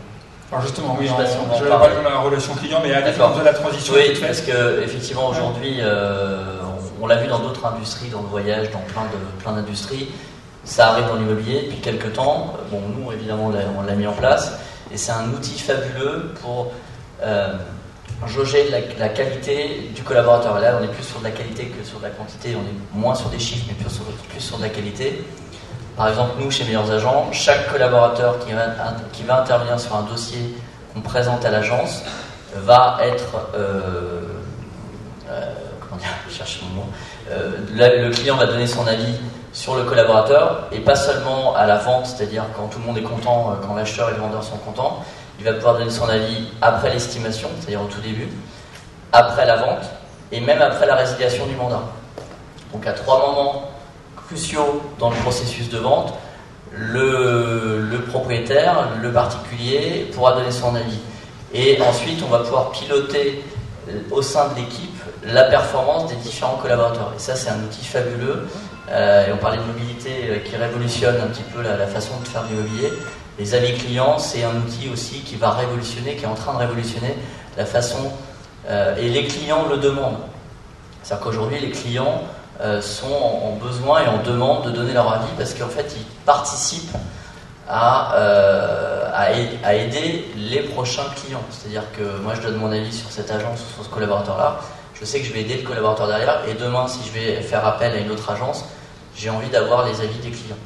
Alors justement, oui, je vais parler de la relation client, mais à la différence de la transition. Oui, parce qu'effectivement, aujourd'hui, on l'a vu dans d'autres industries, dans le voyage, dans plein d'industries, ça arrive dans l'immobilier depuis quelques temps. Bon, nous, évidemment, on l'a mis en place, et c'est un outil fabuleux pour jauger la qualité du collaborateur. Là, on est plus sur de la qualité que sur de la quantité, on est moins sur des chiffres, mais plus sur de la qualité. Par exemple, nous, chez Meilleurs Agents, chaque collaborateur qui va intervenir sur un dossier qu'on présente à l'agence va être... comment dire, je cherche mon mot. Le client va donner son avis sur le collaborateur, et pas seulement à la vente, c'est-à-dire quand tout le monde est content, quand l'acheteur et le vendeur sont contents. Il va pouvoir donner son avis après l'estimation, c'est-à-dire au tout début, après la vente, et même après la résiliation du mandat. Donc à 3 moments cruciaux dans le processus de vente, le propriétaire, le particulier pourra donner son avis. Et ensuite, on va pouvoir piloter au sein de l'équipe la performance des différents collaborateurs. Et ça, c'est un outil fabuleux. Et on parlait de mobilité qui révolutionne un petit peu la façon de faire de l'immobilier. Les avis clients, c'est un outil aussi qui va révolutionner, qui est en train de révolutionner la façon... et les clients le demandent. C'est-à-dire qu'aujourd'hui, les clients sont en besoin et en demande de donner leur avis parce qu'en fait, ils participent à aider les prochains clients. C'est-à-dire que moi, je donne mon avis sur cette agence ou sur ce collaborateur-là. Je sais que je vais aider le collaborateur derrière, et demain, si je vais faire appel à une autre agence, j'ai envie d'avoir les avis des clients.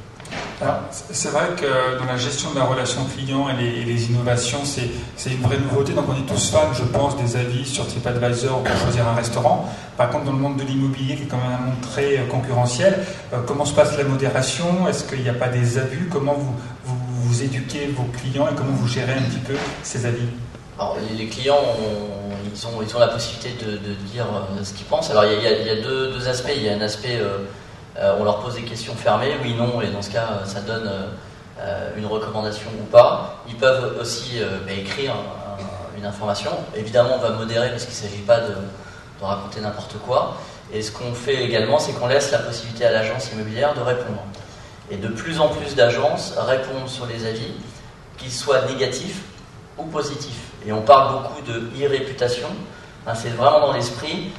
Alors, c'est vrai que dans la gestion de la relation client et les innovations, c'est une vraie nouveauté. Donc on est tous fans, je pense, des avis sur TripAdvisor pour choisir un restaurant. Par contre, dans le monde de l'immobilier, qui est quand même un monde très concurrentiel, comment se passe la modération? Est-ce qu'il n'y a pas des abus? Comment vous éduquez vos clients et comment vous gérez un petit peu ces avis? Alors, les clients, ils ont la possibilité de dire ce qu'ils pensent. Alors il y a deux aspects. Il y a un aspect... on leur pose des questions fermées, oui, non, et dans ce cas, ça donne une recommandation ou pas. Ils peuvent aussi écrire une information. Évidemment, on va modérer parce qu'il ne s'agit pas de raconter n'importe quoi. Et ce qu'on fait également, c'est qu'on laisse la possibilité à l'agence immobilière de répondre. Et de plus en plus d'agences répondent sur les avis, qu'ils soient négatifs ou positifs. Et on parle beaucoup de e-réputation. C'est vraiment dans l'esprit.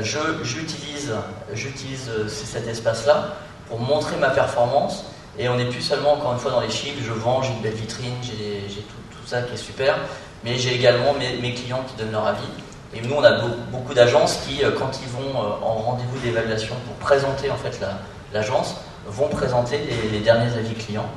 J'utilise cet espace-là pour montrer ma performance, et on n'est plus seulement, encore une fois, dans les chiffres. Je vends, j'ai une belle vitrine, j'ai tout ça qui est super, mais j'ai également mes clients qui donnent leur avis. Et nous, on a beaucoup d'agences qui, quand ils vont en rendez-vous d'évaluation pour présenter en fait l'agence, vont présenter les derniers avis clients.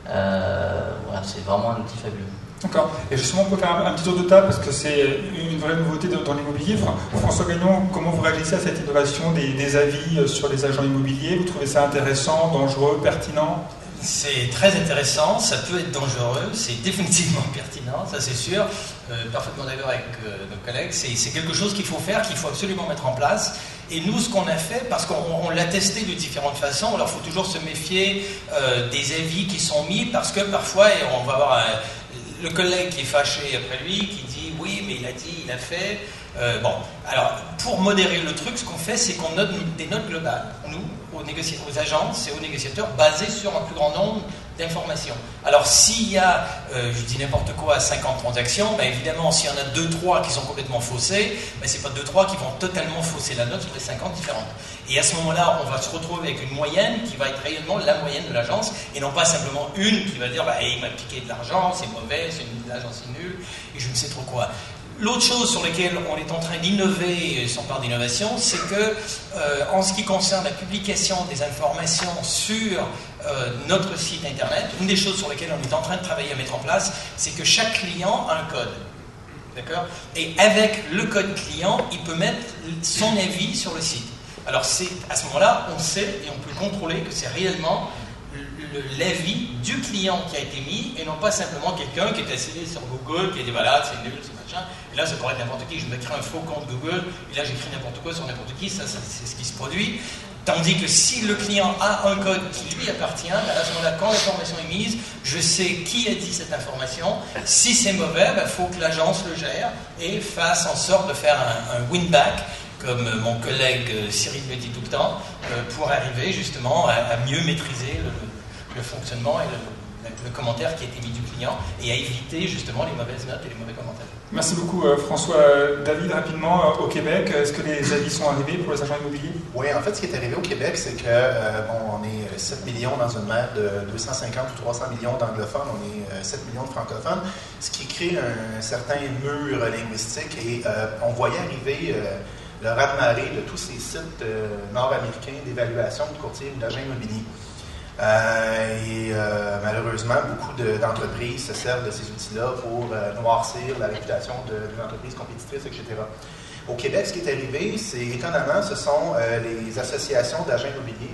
Voilà, c'est vraiment un outil fabuleux. D'accord. Et justement, on peut faire un petit tour de table parce que c'est une vraie nouveauté dans l'immobilier. François Gagnon, comment vous réagissez à cette innovation des avis sur les agents immobiliers? Vous trouvez ça intéressant, dangereux, pertinent? C'est très intéressant, ça peut être dangereux, c'est définitivement pertinent, ça c'est sûr. Parfaitement d'accord avec nos collègues, c'est quelque chose qu'il faut faire, qu'il faut absolument mettre en place. Et nous, ce qu'on a fait, parce qu'on l'a testé de différentes façons, alors il faut toujours se méfier des avis qui sont mis, parce que parfois, on va avoir le collègue qui est fâché après lui, qui dit oui, mais il a dit, il a fait. Bon, alors pour modérer le truc, ce qu'on fait, c'est qu'on note des notes globales, nous, aux agences et aux négociateurs, basées sur un plus grand nombre d'informations. Alors s'il y a, je dis n'importe quoi, 50 transactions, ben évidemment, s'il y en a 2-3 qui sont complètement faussées, ben c'est pas 2-3 qui vont totalement fausser la note sur les 50 différentes. Et à ce moment-là, on va se retrouver avec une moyenne qui va être réellement la moyenne de l'agence, et non pas simplement une qui va dire, bah, il m'a piqué de l'argent, c'est mauvais, l'agence est nulle, et je ne sais trop quoi. L'autre chose sur laquelle on est en train d'innover, sans part d'innovation, c'est que, en ce qui concerne la publication des informations sur notre site internet, une des choses sur lesquelles on est en train de travailler à mettre en place, c'est que chaque client a un code. D'accord ? Et avec le code client, il peut mettre son avis sur le site. Alors à ce moment-là, on sait et on peut contrôler que c'est réellement l'avis du client qui a été mis et non pas simplement quelqu'un qui est assis sur Google, qui a dit voilà, c'est nul, c'est machin. Et là, ça pourrait être n'importe qui. Je me crée un faux compte Google et là, j'écris n'importe quoi sur n'importe qui. Ça, c'est ce qui se produit. Tandis que si le client a un code qui lui appartient, à ce moment-là, quand l'information est mise, je sais qui a dit cette information. Si c'est mauvais, il faut que l'agence le gère et fasse en sorte de faire un win-back, comme mon collègue Cyril le dit tout le temps, pour arriver justement à mieux maîtriser le fonctionnement et le commentaire qui a été mis du client et à éviter justement les mauvaises notes et les mauvais commentaires. Merci beaucoup François. David, rapidement, au Québec, est-ce que les avis sont arrivés pour les agents immobiliers? Oui, en fait, ce qui est arrivé au Québec, c'est que, on est 7 millions dans une mer de 250 ou 300 millions d'anglophones, on est 7 millions de francophones, ce qui crée un certain mur linguistique et on voyait arriver le raz-de-marée de tous ces sites nord-américains d'évaluation de courtiers ou d'agents immobiliers. Malheureusement, beaucoup d'entreprises se servent de ces outils-là pour noircir la réputation d'une entreprise compétitrice, etc. Au Québec, ce qui est arrivé, c'est étonnamment, ce sont les associations d'agents immobiliers,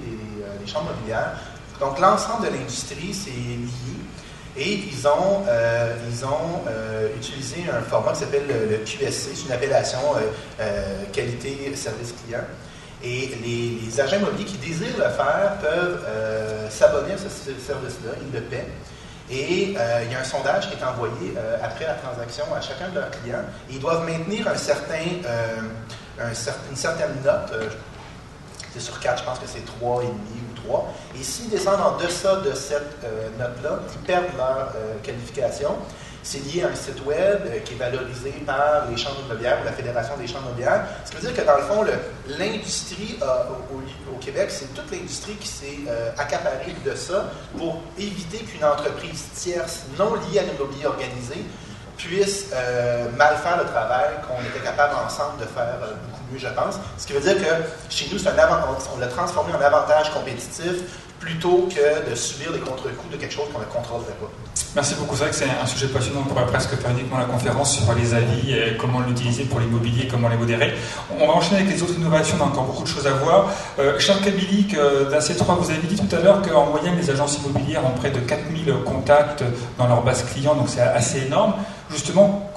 les chambres immobilières. Donc, l'ensemble de l'industrie s'est lié et ils ont utilisé un format qui s'appelle le QSC, c'est une appellation qualité-service client. Et les agents immobiliers qui désirent le faire peuvent s'abonner à ce service-là, ils le paient. Et il y a un sondage qui est envoyé après la transaction à chacun de leurs clients. Et ils doivent maintenir une certaine note. C'est sur 4, je pense que c'est 3,5 ou 3. Et s'ils descendent en deçà de cette note-là, ils perdent leur qualification. C'est lié à un site web qui est valorisé par les chambres immobilières ou la Fédération des chambres immobilières. Ce qui veut dire que dans le fond, l'industrie au Québec, c'est toute l'industrie qui s'est accaparée de ça pour éviter qu'une entreprise tierce non liée à l'immobilier organisé puisse mal faire le travail qu'on était capable ensemble de faire beaucoup mieux, je pense. Ce qui veut dire que chez nous, on l'a transformé en avantage compétitif plutôt que de subir les contre-coups de quelque chose qu'on ne contrôlerait pas. Merci beaucoup. C'est vrai que c'est un sujet passionnant. On pourrait presque faire uniquement la conférence sur les avis, et comment l'utiliser pour l'immobilier et comment les modérer. On va enchaîner avec les autres innovations. On a encore beaucoup de choses à voir. Charles Kabilik, d'AC3, vous avez dit tout à l'heure qu'en moyenne, les agences immobilières ont près de 4000 contacts dans leur base client, donc c'est assez énorme. Justement,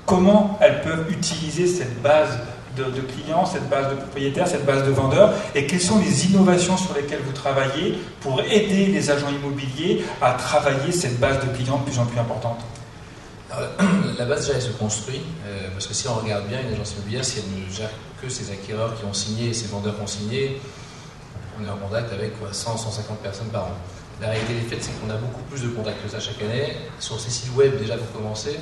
comment elles peuvent utiliser cette base de clients, cette base de propriétaires, cette base de vendeurs, et quelles sont les innovations sur lesquelles vous travaillez pour aider les agents immobiliers à travailler cette base de clients de plus en plus importante? Alors, la base déjà elle se construit, parce que si on regarde bien une agence immobilière, si elle ne gère que ses acquéreurs qui ont signé et ses vendeurs qui ont signé, on est en contact avec 100-150 personnes par an. La réalité des faits, c'est qu'on a beaucoup plus de contacts que ça chaque année. Sur ces sites web, déjà pour commencer,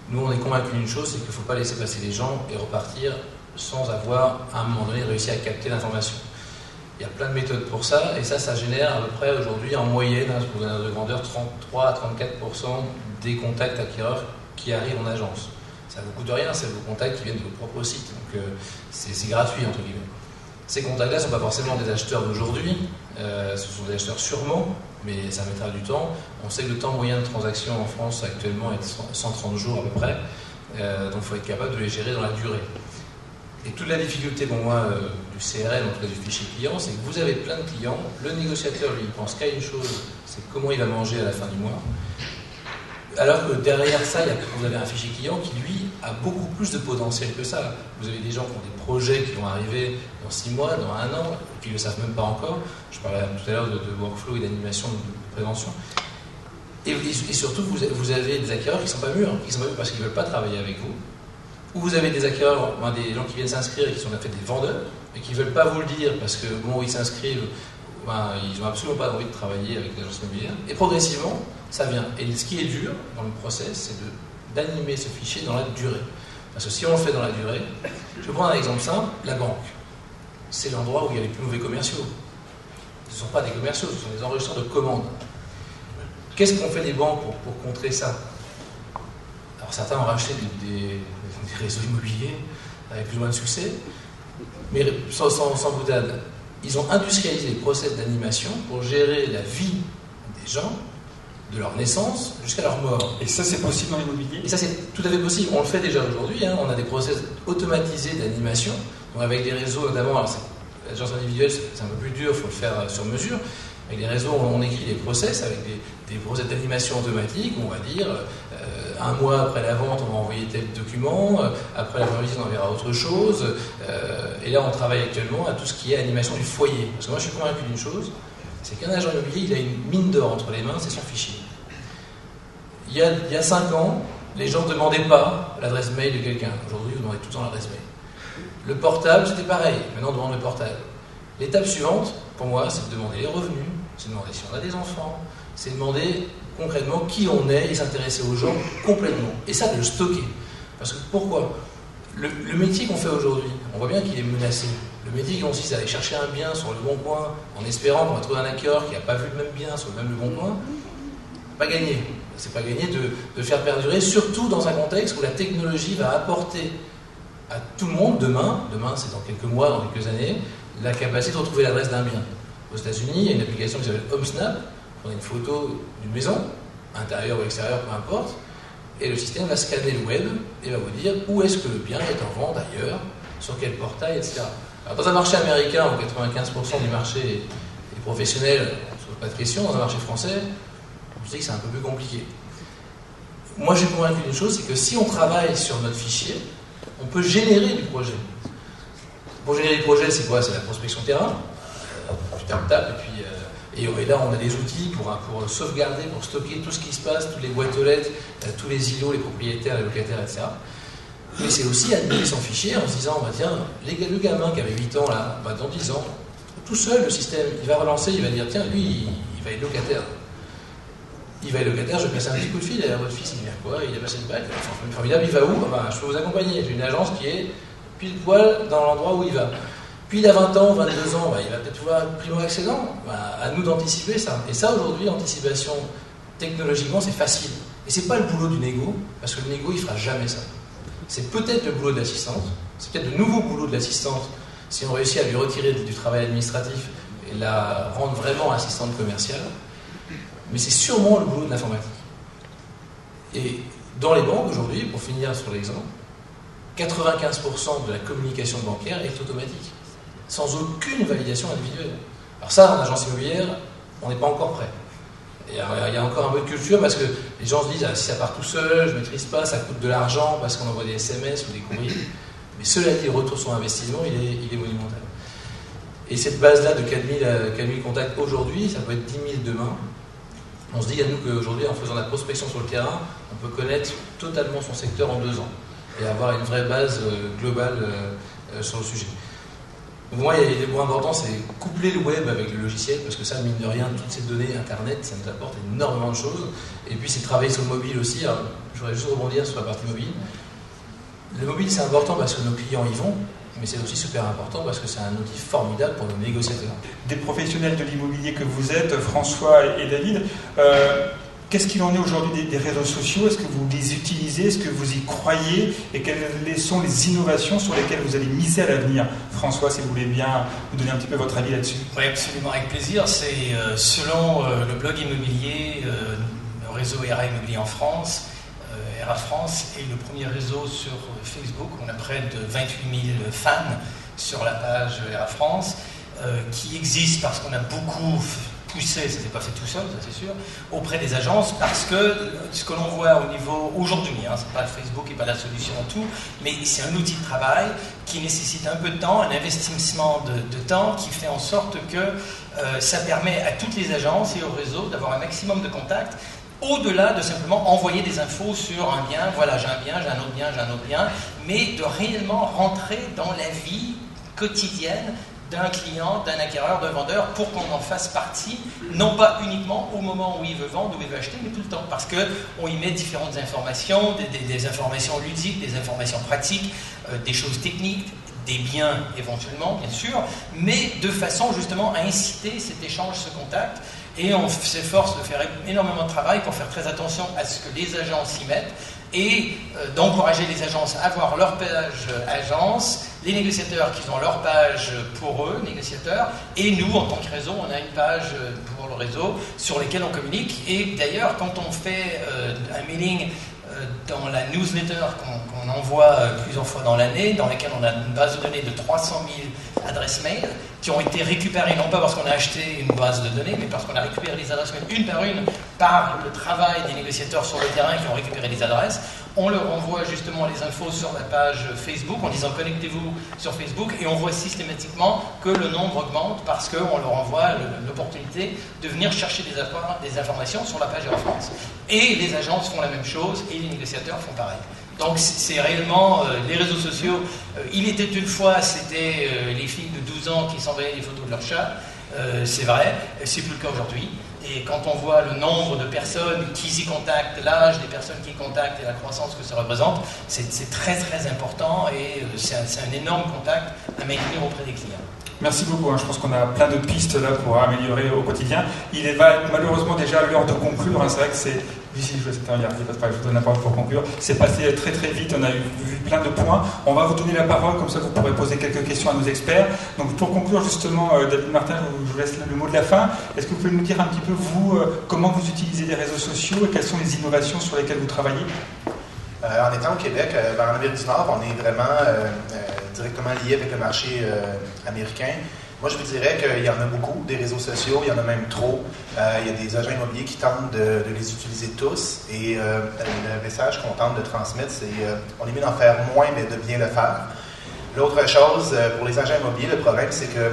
nous on est convaincus d'une chose, c'est qu'il ne faut pas laisser passer les gens et repartir sans avoir, à un moment donné, réussi à capter l'information. Il y a plein de méthodes pour ça, et ça génère à peu près aujourd'hui, en moyenne, pour un de vendeur, 33 à 34% des contacts acquéreurs qui arrivent en agence. Ça ne vous coûte rien, c'est vos contacts qui viennent de vos propres sites, donc c'est gratuit, entre guillemets. Ces contacts-là ne sont pas forcément des acheteurs d'aujourd'hui, ce sont des acheteurs sûrement, mais ça mettra du temps. On sait que le temps moyen de transaction en France actuellement est de 130 jours à peu près, donc il faut être capable de les gérer dans la durée. Et toute la difficulté pour moi du CRM, en tout cas du fichier client, c'est que vous avez plein de clients, le négociateur lui il pense qu'à une chose, c'est comment il va manger à la fin du mois, alors que derrière ça, vous avez un fichier client qui lui a beaucoup plus de potentiel que ça. Vous avez des gens qui ont des projets qui vont arriver dans 6 mois, dans 1 an, et qui ne le savent même pas encore. Je parlais tout à l'heure de workflow et d'animation de prévention. Et surtout, vous avez des acquéreurs qui ne sont pas mûrs, parce qu'ils ne veulent pas travailler avec vous. Ou vous avez des acquéreurs, des gens qui viennent s'inscrire et qui sont en fait des vendeurs, et qui ne veulent pas vous le dire parce que bon, ils s'inscrivent, ils n'ont absolument pas envie de travailler avec l'agence immobilière. Et progressivement, ça vient. Et ce qui est dur dans le process, c'est d'animer ce fichier dans la durée. Parce que si on le fait dans la durée, je vais prendre un exemple simple, la banque. C'est l'endroit où il y a les plus mauvais commerciaux. Ce ne sont pas des commerciaux, ce sont des enregistreurs de commandes. Qu'est-ce qu'ont fait les banques pour contrer ça? Alors certains ont racheté des réseaux immobiliers avec plus ou moins de succès, mais sans boutade. Ils ont industrialisé les process d'animation pour gérer la vie des gens, de leur naissance jusqu'à leur mort. Et ça, c'est possible dans l'immobilier? Et ça, c'est tout à fait possible. On le fait déjà aujourd'hui. Hein. On a des process automatisés d'animation, donc avec des réseaux notamment. Alors, l'agence individuelle, c'est un peu plus dur, il faut le faire sur mesure. Avec des réseaux, on écrit des process avec des process d'animation automatique. On va dire, un mois après la vente, on va envoyer tel document. Après la remise, on enverra autre chose. Et là, on travaille actuellement à tout ce qui est animation du foyer. Parce que moi, je suis convaincu d'une chose, c'est qu'un agent immobilier, il a une mine d'or entre les mains, c'est son fichier. Il y a 5 ans, les gens ne demandaient pas l'adresse mail de quelqu'un. Aujourd'hui, vous demandez tout le temps l'adresse mail. Le portable, c'était pareil. Maintenant, on demande le portable. L'étape suivante, pour moi, c'est de demander les revenus, c'est de demander si on a des enfants, c'est de demander concrètement qui on est et s'intéresser aux gens complètement. Et ça, de le stocker. Parce que pourquoi ? Le métier qu'on fait aujourd'hui, on voit bien qu'il est menacé. Le métier qui consiste à aller chercher un bien sur le bon coin en espérant qu'on va trouver un acquéreur qui n'a pas vu le même bien sur le même bon coin, pas gagné. C'est pas gagné de faire perdurer, surtout dans un contexte où la technologie va apporter à tout le monde, demain c'est dans quelques mois, dans quelques années, la capacité de retrouver l'adresse d'un bien. Aux États-Unis, il y a une application qui s'appelle HomeSnap. On a une photo d'une maison, intérieure ou extérieure, peu importe, et le système va scanner le web et va vous dire où est-ce que le bien est en vente ailleurs, sur quel portail, etc. Alors, dans un marché américain où 95% du marché est professionnel, on ne se pose pas de questions. Dans un marché français, je dis que c'est un peu plus compliqué. Moi, je suis convaincu d'une chose, c'est que si on travaille sur notre fichier, on peut générer du projet. Pour générer du projet, c'est quoi? C'est la prospection terrain. Tu tapes et là, on a des outils pour sauvegarder, pour stocker tout ce qui se passe, toutes les boîtes aux lettres, tous les îlots, les propriétaires, les locataires, etc. Mais c'est aussi animer son fichier en se disant, tiens, le gamin qui avait 8 ans, là, dans 10 ans, tout seul, le système, il va relancer, il va dire, tiens, lui, il va être locataire. Il va être locataire, je vais passer un petit coup de fil, votre fils, il vient quoi? Il a passé le bac, c'est formidable, il va où? Je peux vous accompagner, j'ai une agence qui est pile poil dans l'endroit où il va. Puis il a 20 ans, 22 ans, il va peut-être pouvoir être primo-accédant. À nous d'anticiper ça. Et ça, aujourd'hui, l'anticipation, technologiquement, c'est facile. Et c'est pas le boulot du négo, parce que le négo, il fera jamais ça. C'est peut-être le boulot de l'assistante, c'est peut-être le nouveau boulot de l'assistante, si on réussit à lui retirer du travail administratif et la rendre vraiment assistante commerciale. Mais c'est sûrement le boulot de l'informatique. Et dans les banques, aujourd'hui, pour finir sur l'exemple, 95% de la communication bancaire est automatique, sans aucune validation individuelle. Alors ça, en agence immobilière, on n'est pas encore prêt. Et il y a encore un peu de culture parce que les gens se disent si ça part tout seul, je ne maîtrise pas, ça coûte de l'argent parce qu'on envoie des SMS ou des courriers. Mais cela dit, le retour sur investissement, il est monumental. Et cette base-là de 4000 contacts aujourd'hui, ça peut être 10 000 demain. On se dit à nous qu'aujourd'hui, en faisant de la prospection sur le terrain, on peut connaître totalement son secteur en 2 ans et avoir une vraie base globale sur le sujet. Pour moi, il y a des points importants, c'est coupler le web avec le logiciel, parce que ça, mine de rien, toutes ces données Internet, ça nous apporte énormément de choses. Et puis, c'est travailler sur le mobile aussi. Alors, je voudrais juste rebondir sur la partie mobile. Le mobile, c'est important parce que nos clients y vont, mais c'est aussi super important parce que c'est un outil formidable pour nos négociateurs. Des professionnels de l'immobilier que vous êtes, François et David, qu'est-ce qu'il en est aujourd'hui des réseaux sociaux? Est-ce que vous les utilisez? Est-ce que vous y croyez? Et quelles sont les innovations sur lesquelles vous allez miser à l'avenir? François, si vous voulez bien nous donner un petit peu votre avis là-dessus. Oui, absolument, avec plaisir. C'est selon le blog immobilier, le réseau RA Immobilier en France, RA France est le premier réseau sur Facebook. On a près de 28 000 fans sur la page RA France, qui existe parce qu'on a beaucoup poussé, ça ne s'est pas fait tout seul, ça c'est sûr, auprès des agences, parce que ce que l'on voit au niveau aujourd'hui, c'est pas Facebook et pas la solution en tout, mais c'est un outil de travail qui nécessite un peu de temps, un investissement de temps qui fait en sorte que ça permet à toutes les agences et au réseau d'avoir un maximum de contacts au-delà de simplement envoyer des infos sur un bien, voilà j'ai un bien, j'ai un autre bien, j'ai un autre bien, mais de réellement rentrer dans la vie quotidienne d'un client, d'un acquéreur, d'un vendeur, pour qu'on en fasse partie, non pas uniquement au moment où il veut vendre, où il veut acheter, mais tout le temps, parce qu'on y met différentes informations, des informations ludiques, des informations pratiques, des choses techniques, des biens éventuellement, bien sûr, mais de façon justement à inciter cet échange, ce contact, et on s'efforce de faire énormément de travail pour faire très attention à ce que les agents s'y mettent, et d'encourager les agences à avoir leur page agence, les négociateurs qui ont leur page pour eux, négociateurs, et nous, en tant que réseau, on a une page pour le réseau sur lesquelles on communique. Et d'ailleurs, quand on fait un mailing dans la newsletter qu'on envoie plusieurs fois dans l'année, dans laquelle on a une base de données de 300 000 adresses mail qui ont été récupérées, non pas parce qu'on a acheté une base de données, mais parce qu'on a récupéré les adresses mail une par le travail des négociateurs sur le terrain qui ont récupéré les adresses. On leur envoie justement les infos sur la page Facebook en disant connectez-vous sur Facebook, et on voit systématiquement que le nombre augmente parce qu'on leur envoie l'opportunité de venir chercher des informations sur la page Air France. Et les agences font la même chose et les négociateurs font pareil. Donc c'est réellement les réseaux sociaux. Il était une fois, c'était les filles de 12 ans qui s'envoyaient des photos de leur chat. C'est vrai, c'est plus le cas aujourd'hui. Et quand on voit le nombre de personnes qui s'y contactent, l'âge des personnes qui contactent et la croissance que ça représente, c'est très très important, et c'est un énorme contact à maintenir auprès des clients. Merci beaucoup, je pense qu'on a plein de pistes là pour améliorer au quotidien. Il va malheureusement déjà l'heure de conclure, c'est vrai que c'est... Oui, si, je vous donne la parole pour conclure. C'est passé très très vite, on a vu plein de points. On va vous donner la parole, comme ça vous pourrez poser quelques questions à nos experts. Donc pour conclure justement, David Martin, je vous laisse le mot de la fin. Est-ce que vous pouvez nous dire un petit peu, vous, comment vous utilisez les réseaux sociaux et quelles sont les innovations sur lesquelles vous travaillez? En étant au Québec, en Amérique du Nord, on est vraiment directement lié avec le marché américain. Moi, je vous dirais qu'il y en a beaucoup, des réseaux sociaux, il y en a même trop. Il y a des agents immobiliers qui tentent de les utiliser tous. Et le message qu'on tente de transmettre, c'est on est mieux d'en faire moins, mais de bien le faire. L'autre chose, pour les agents immobiliers, le problème, c'est que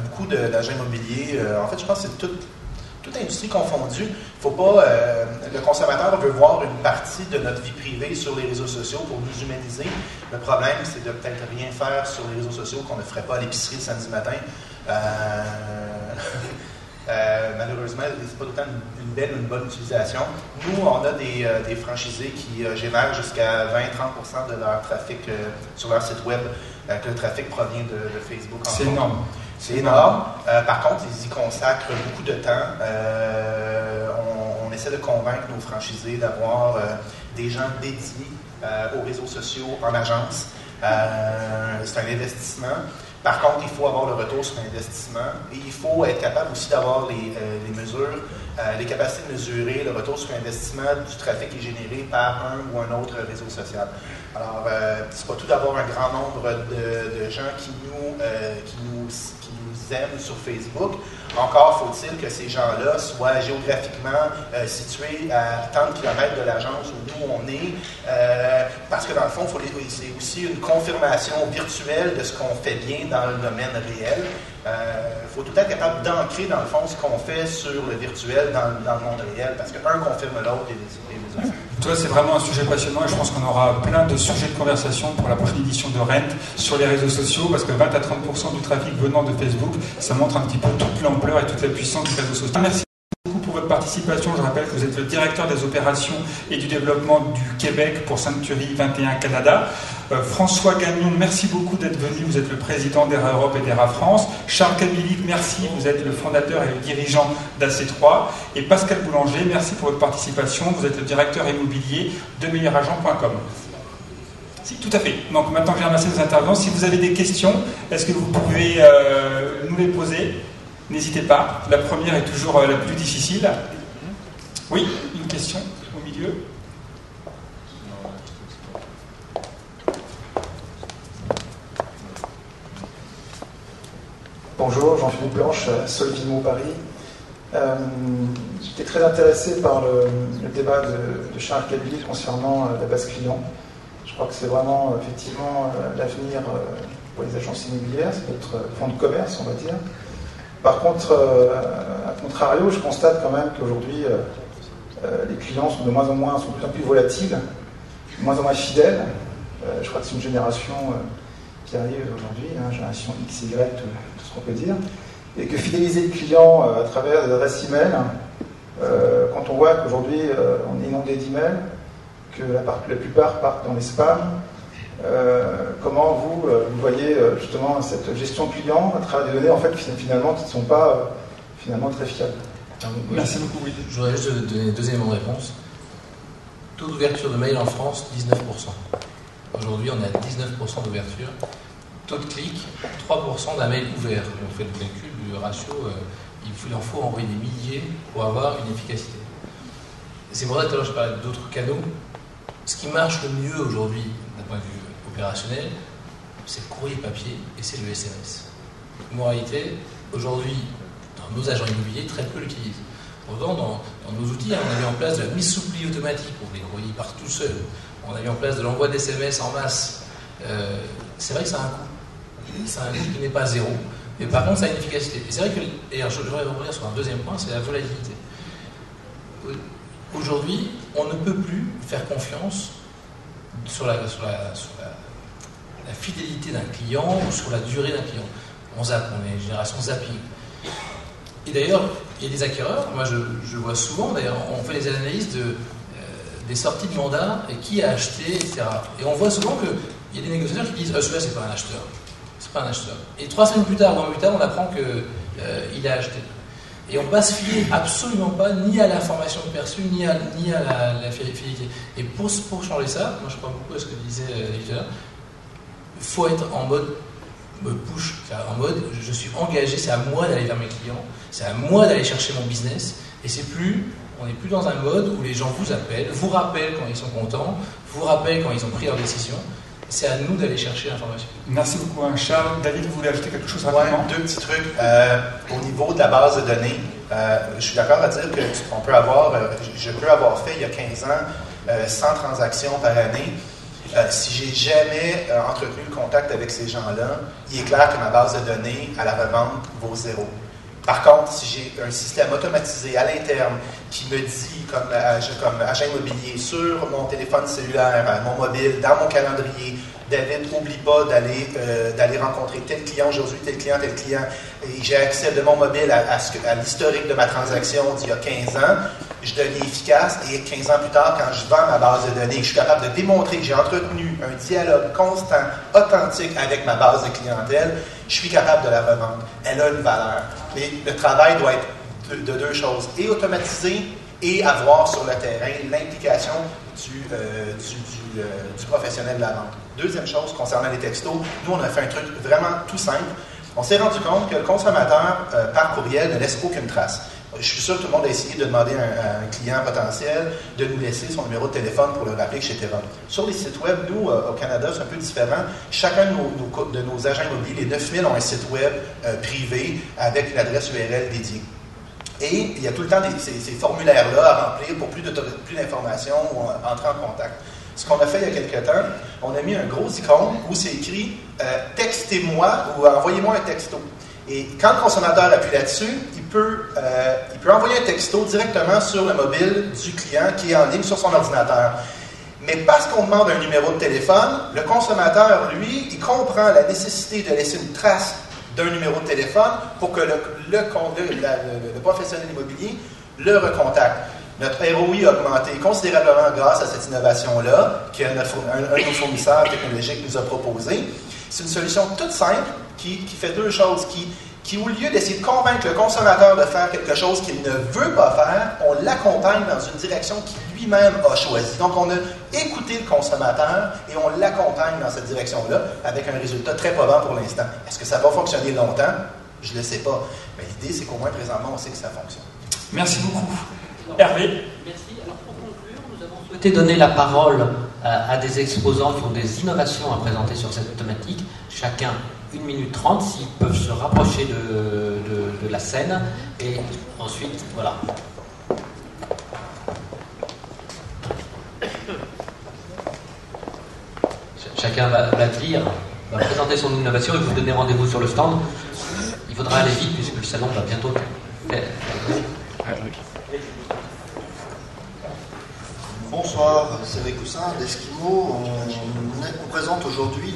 beaucoup d'agents immobiliers, en fait, je pense que c'est toute industrie confondue. Faut pas, le consommateur veut voir une partie de notre vie privée sur les réseaux sociaux pour nous humaniser. Le problème, c'est de peut-être rien faire sur les réseaux sociaux qu'on ne ferait pas à l'épicerie le samedi matin. Malheureusement, c'est pas autant une belle ou une bonne utilisation. Nous, on a des franchisés qui génèrent jusqu'à 20-30% de leur trafic sur leur site web, que le trafic provient de Facebook. C'est énorme. C'est énorme. Par contre, ils y consacrent beaucoup de temps. On essaie de convaincre nos franchisés d'avoir des gens dédiés aux réseaux sociaux en agence. C'est un investissement. Par contre, il faut avoir le retour sur l'investissement et il faut être capable aussi d'avoir les mesures, les capacités de mesurer le retour sur l'investissement du trafic qui est généré par un ou un autre réseau social. Alors, c'est pas tout d'avoir un grand nombre de gens qui nous aiment sur Facebook. Encore faut-il que ces gens-là soient géographiquement situés à tant de kilomètres de l'agence où nous on est, parce que dans le fond, c'est aussi une confirmation virtuelle de ce qu'on fait bien dans le domaine réel. Il faut tout être capable d'ancrer dans le fond ce qu'on fait sur le virtuel dans le monde réel, parce qu'un confirme l'autre et les autres. Toi, c'est vraiment un sujet passionnant et je pense qu'on aura plein de sujets de conversation pour la prochaine édition de Rent sur les réseaux sociaux, parce que 20 à 30% du trafic venant de Facebook, ça montre un petit peu toute l'ampleur et toute la puissance du réseau social. Merci beaucoup pour votre participation. Je rappelle que vous êtes le directeur des opérations et du développement du Québec pour Century 21 Canada. François Gagnon, merci beaucoup d'être venu. Vous êtes le président d'ERA Europe et d'ERA France. Charles Kabilik, merci. Vous êtes le fondateur et le dirigeant d'AC3. Et Pascal Boulanger, merci pour votre participation. Vous êtes le directeur immobilier de meilleuragent.com. Si, tout à fait. Donc maintenant que j'ai ramassé vos intervenants, si vous avez des questions, est-ce que vous pouvez nous les poser? N'hésitez pas. La première est toujours la plus difficile. Oui, une question au milieu. Bonjour, Jean-Philippe Blanche, Solvimo Paris. J'étais très intéressé par le débat de Charles Kabilik concernant la base client. Je crois que c'est vraiment effectivement l'avenir pour les agences immobilières, c'est notre fonds de commerce, on va dire. Par contre, à contrario, je constate quand même qu'aujourd'hui, les clients sont de moins en plus volatiles, de moins en moins fidèles. Je crois que c'est une génération qui arrive aujourd'hui, génération X, Y, tout ce qu'on peut dire. Et que fidéliser le client à travers des adresses email, quand on voit qu'aujourd'hui on est inondé d'emails, que la plupart partent dans les spams, comment vous voyez justement cette gestion client à travers des données en fait finalement qui ne sont pas finalement très fiables? Merci beaucoup. Oui. Je voudrais juste donner 2 éléments de réponse. Taux d'ouverture de mail en France, 19%. Aujourd'hui, on est à 19% d'ouverture. Taux de clic, 3% d'un mail ouvert. On fait le calcul du ratio, il en faut envoyer des milliers pour avoir une efficacité. C'est pour ça que tout à l'heure je parlais d'autres canaux. Ce qui marche le mieux aujourd'hui, d'un point de vue opérationnel, c'est le courrier papier et c'est le SMS. En réalité, aujourd'hui, dans nos agents immobiliers, très peu l'utilisent. Pourtant, dans nos outils, on a mis en place de la mise sous pli automatique pour que les courriers partent tout seuls. On a mis en place de l'envoi d'SMS en masse. C'est vrai que ça a un coût. C'est un coût qui n'est pas zéro. Mais par contre, ça a une efficacité. Et c'est vrai que, et je voudrais revenir sur un deuxième point, c'est la volatilité. Aujourd'hui, on ne peut plus faire confiance sur la fidélité d'un client ou sur la durée d'un client. On zappe, on est une génération zapping. Et d'ailleurs, il y a des acquéreurs, moi je vois souvent, d'ailleurs, on fait des analyses des sorties de mandat et qui a acheté, etc. Et on voit souvent qu'il y a des négociateurs qui disent celui-là, c'est pas un acheteur. C'est pas un acheteur. Et 3 semaines plus tard, ou un mois plus tard, on apprend qu'il a acheté. Et on ne va se fier absolument pas ni à l'information perçue, ni à la fidélité. Et pour changer ça, moi je crois beaucoup à ce que disait Victor, il faut être en mode push, en mode je suis engagé, c'est à moi d'aller vers mes clients, c'est à moi d'aller chercher mon business, et on n'est plus dans un mode où les gens vous appellent, vous rappellent quand ils sont contents, vous rappellent quand ils ont pris leur décision. C'est à nous d'aller chercher l'information. Merci beaucoup, Charles. David, vous voulez ajouter quelque chose rapidement? 2 petits trucs. Au niveau de la base de données, je suis d'accord à dire que je peux avoir fait il y a 15 ans 100 transactions par année. Si j'ai jamais entretenu le contact avec ces gens-là, il est clair que ma base de données à la revente vaut 0. Par contre, si j'ai un système automatisé à l'interne qui me dit, comme agent immobilier, sur mon téléphone cellulaire, mon mobile, dans mon calendrier, David, n'oublie pas d'aller rencontrer tel client aujourd'hui, tel client, et j'ai accès de mon mobile à l'historique de ma transaction d'il y a 15 ans, je deviens efficace, et 15 ans plus tard, quand je vends ma base de données, je suis capable de démontrer que j'ai entretenu un dialogue constant, authentique avec ma base de clientèle, je suis capable de la revendre. Elle a une valeur. Mais le travail doit être de 2 choses, et automatisé, et avoir sur le terrain l'implication du professionnel de la vente. Deuxième chose, concernant les textos, nous on a fait un truc vraiment tout simple. On s'est rendu compte que le consommateur, par courriel, ne laisse aucune trace. Je suis sûr que tout le monde a essayé de demander à un client potentiel de nous laisser son numéro de téléphone pour le rappeler, etc. Sur les sites web, nous, au Canada, c'est un peu différent. Chacun de nos agents immobiliers, les 9000, ont un site web privé avec une adresse URL dédiée. Et il y a tout le temps ces formulaires-là à remplir pour plus d'informations ou entrer en contact. Ce qu'on a fait il y a quelques temps, on a mis un gros icône où c'est écrit « Textez-moi » ou « Envoyez-moi un texto ». Et quand le consommateur appuie là-dessus, il peut envoyer un texto directement sur le mobile du client qui est en ligne sur son ordinateur. Mais parce qu'on demande un numéro de téléphone, le consommateur, lui, il comprend la nécessité de laisser une trace d'un numéro de téléphone pour que le professionnel immobilier le recontacte. Notre ROI a augmenté considérablement grâce à cette innovation-là que un de nos fournisseurs technologiques nous a proposé. C'est une solution toute simple qui fait 2 choses, qui au lieu d'essayer de convaincre le consommateur de faire quelque chose qu'il ne veut pas faire, on l'accompagne dans une direction qu'il lui-même a choisie. Donc on a écouté le consommateur et on l'accompagne dans cette direction-là avec un résultat très probant pour l'instant. Est-ce que ça va fonctionner longtemps? Je ne le sais pas. Mais l'idée, c'est qu'au moins présentement, on sait que ça fonctionne. Merci beaucoup. Hervé? Merci. Alors pour conclure, nous avons souhaité donner la parole à des exposants qui ont des innovations à présenter sur cette thématique. Chacun 1 minute 30, s'ils peuvent se rapprocher de la scène. Et ensuite, voilà. Chacun va dire, va présenter son innovation et vous donner rendez-vous sur le stand. Il faudra aller vite puisque le salon va bientôt faire. bonsoir, Cédric Coussin d'Eskimo. On présente aujourd'hui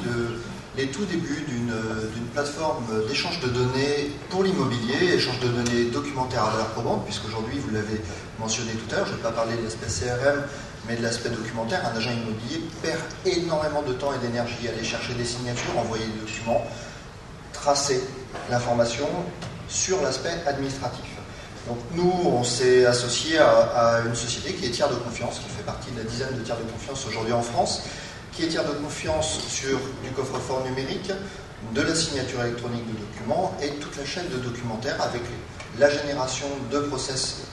les tout débuts d'une plateforme d'échange de données pour l'immobilier, échange de données documentaires à valeur probante, puisqu'aujourd'hui, vous l'avez mentionné tout à l'heure, je ne vais pas parler de l'aspect CRM, mais de l'aspect documentaire. Un agent immobilier perd énormément de temps et d'énergie à aller chercher des signatures, envoyer des documents, tracer l'information sur l'aspect administratif. Donc nous, on s'est associé à une société qui est tiers de confiance, qui fait partie de la dizaine de tiers de confiance aujourd'hui en France, qui est tiers de confiance sur du coffre-fort numérique, de la signature électronique de documents et toute la chaîne de documentaire avec la génération de process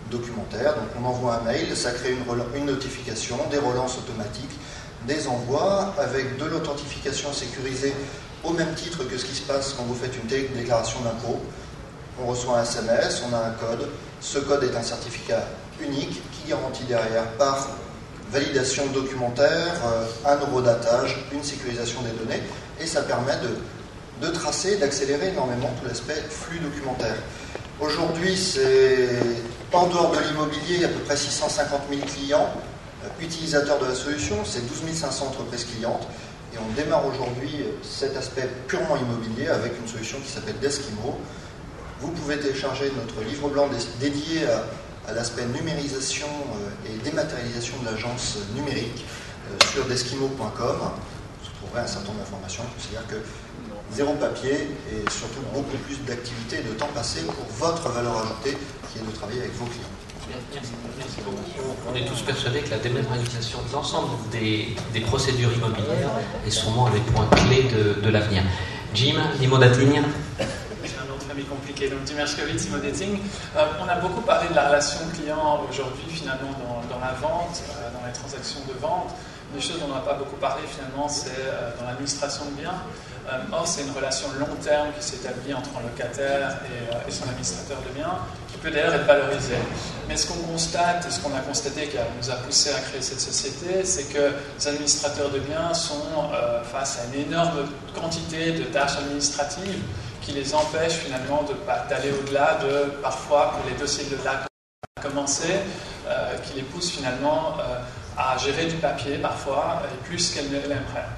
documentaires. Donc on envoie un mail, ça crée une notification, des relances automatiques, des envois avec de l'authentification sécurisée au même titre que ce qui se passe quand vous faites une déclaration d'impôt. On reçoit un SMS, on a un code. Ce code est un certificat unique qui garantit derrière par validation documentaire, un eurodatage, une sécurisation des données, et ça permet de tracer, d'accélérer énormément tout l'aspect flux documentaire. Aujourd'hui, c'est en dehors de l'immobilier, il y a à peu près 650 000 clients utilisateurs de la solution, c'est 12 500 entreprises clientes, et on démarre aujourd'hui cet aspect purement immobilier avec une solution qui s'appelle Deskimo. Vous pouvez télécharger notre livre blanc dédié à l'aspect numérisation et dématérialisation de l'agence numérique sur deskimo.com. Vous trouverez un certain nombre d'informations, c'est-à-dire que zéro papier et surtout beaucoup plus d'activité et de temps passé pour votre valeur ajoutée qui est de travailler avec vos clients. Merci beaucoup. On est tous persuadés que la dématérialisation de l'ensemble des procédures immobilières est sûrement un des points clés de l'avenir. Jim, Imo Dating. Compliqué. Donc, Jim Hershkovitz, Imo Dating. On a beaucoup parlé de la relation client aujourd'hui, finalement, dans la vente, dans les transactions de vente. Des choses dont on n'a pas beaucoup parlé, finalement, c'est dans l'administration de biens. Or, c'est une relation long terme qui s'établit entre un locataire et son administrateur de biens, qui peut d'ailleurs être valorisée. Mais ce qu'on constate, et ce qu'on a constaté qui nous a poussé à créer cette société, c'est que les administrateurs de biens sont face à une énorme quantité de tâches administratives qui les empêche finalement d'aller au-delà de, parfois, pour les dossiers de là commencer, qui les pousse finalement à gérer du papier parfois, et plus qu'elles ne l'aimeraient.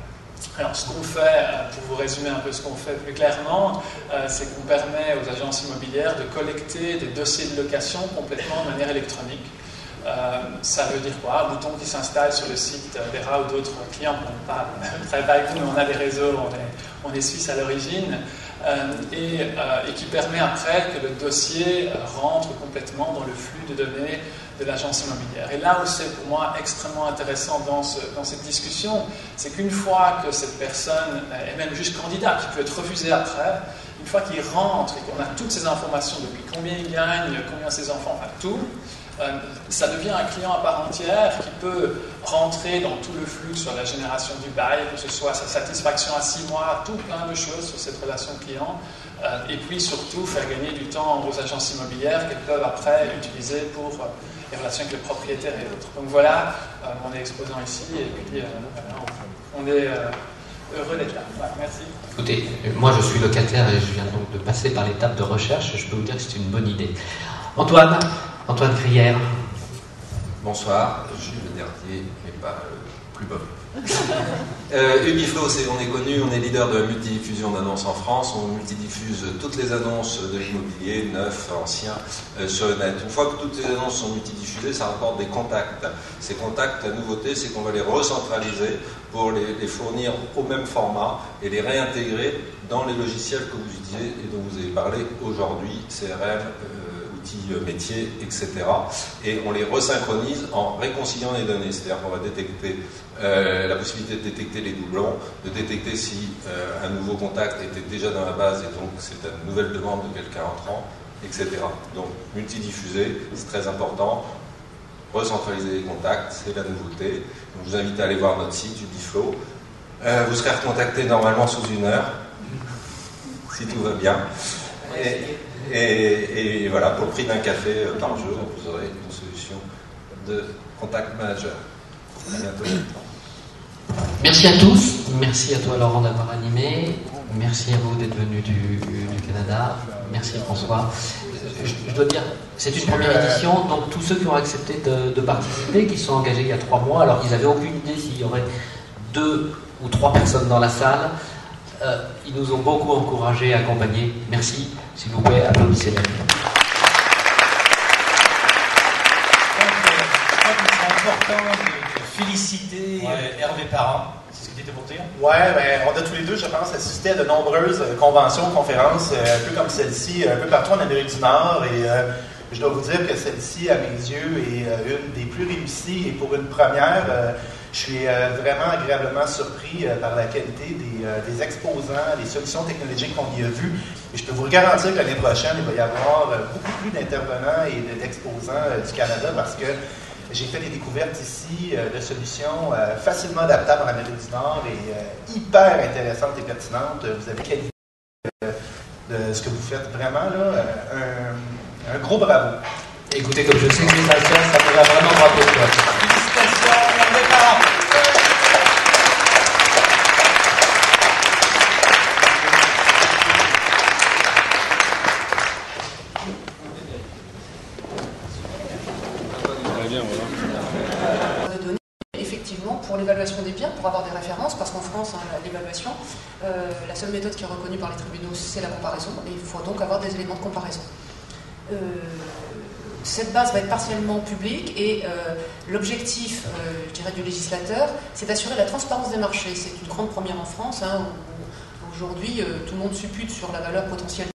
Alors ce qu'on fait, pour vous résumer un peu ce qu'on fait plus clairement, c'est qu'on permet aux agences immobilières de collecter des dossiers de location complètement de manière électronique. Ça veut dire quoi? Un bouton qui s'installe sur le site Vera ou d'autres clients, on ne travaille pas avec nous, mais on a des réseaux, on est suisse à l'origine, et qui permet après que le dossier rentre complètement dans le flux de données de l'agence immobilière. Et là où c'est pour moi extrêmement intéressant dans cette discussion, c'est qu'une fois que cette personne est même juste candidat, qui peut être refusé après, une fois qu'il rentre et qu'on a toutes ces informations depuis combien il gagne, combien ses enfants, enfin tout, ça devient un client à part entière qui peut rentrer dans tout le flux sur la génération du bail, que ce soit sa satisfaction à 6 mois, tout plein de choses sur cette relation client, et puis surtout faire gagner du temps aux agences immobilières qu'elles peuvent après utiliser pour les relations avec les propriétaires et autres. Donc voilà, on est exposant ici, et puis on est heureux d'être là. Ouais, merci. Écoutez, moi je suis locataire et je viens donc de passer par l'étape de recherche, et je peux vous dire que c'est une bonne idée. Antoine Crière. Bonsoir, je suis le dernier, mais pas le plus mauvais. Ubiflow, on est connu, on est leader de la multidiffusion d'annonces en France. On multidiffuse toutes les annonces de l'immobilier, neuf, ancien, sur le net. Une fois que toutes ces annonces sont multidiffusées, ça rapporte des contacts. Ces contacts, la nouveauté, c'est qu'on va les recentraliser pour les fournir au même format et les réintégrer dans les logiciels que vous utilisez et dont vous avez parlé aujourd'hui, CRM, outils métiers, etc. Et on les resynchronise en réconciliant les données. C'est-à-dire qu'on va détecter la possibilité de détecter les doublons, de détecter si un nouveau contact était déjà dans la base et donc c'est une nouvelle demande de quelqu'un entrant, etc. Donc multidiffusé, c'est très important. Recentraliser les contacts, c'est la nouveauté. Donc, je vous invite à aller voir notre site Ubiflow. Vous serez recontacté normalement sous 1 heure, si tout va bien. Et voilà, pour le prix d'un café par jour, vous aurez une solution de contact manager. À bientôt. Merci à tous. Merci à toi Laurent d'avoir animé. Merci à vous d'être venu du Canada. Merci François. je dois dire, c'est une première édition, donc tous ceux qui ont accepté de participer, qui sont engagés il y a 3 mois, alors ils n'avaient aucune idée s'il y aurait 2 ou 3 personnes dans la salle, ils nous ont beaucoup encouragés et accompagnés. Merci, s'il vous plaît, applaudissez-les. C'est important de féliciter Hervé Parent. C'est ce que tu étais pour dire? Ouais, ben, on a tous les deux, je pense, assisté à de nombreuses conventions, conférences, un peu comme celle-ci, un peu partout en Amérique du Nord. Et je dois vous dire que celle-ci, à mes yeux, est une des plus réussies. Et pour une première, je suis vraiment agréablement surpris par la qualité des exposants, les solutions technologiques qu'on y a vues. Et je peux vous garantir que l'année prochaine, il va y avoir beaucoup plus d'intervenants et d'exposants du Canada parce que j'ai fait des découvertes ici de solutions facilement adaptables en Amérique du Nord et hyper intéressantes et pertinentes. Vous avez qualité de ce que vous faites. Vraiment, là, un gros bravo. Écoutez, comme je sais que les affaires, ça me va vraiment bravo. Félicitations, Hervé Parent. Effectivement, pour l'évaluation des biens, pour avoir des références, parce qu'en France, l'évaluation, la seule méthode qui est reconnue par les tribunaux, c'est la comparaison, et il faut donc avoir des éléments de comparaison. Cette base va être partiellement publique et l'objectif, je dirais, du législateur, c'est d'assurer la transparence des marchés. C'est une grande première en France, où aujourd'hui tout le monde suppute sur la valeur potentielle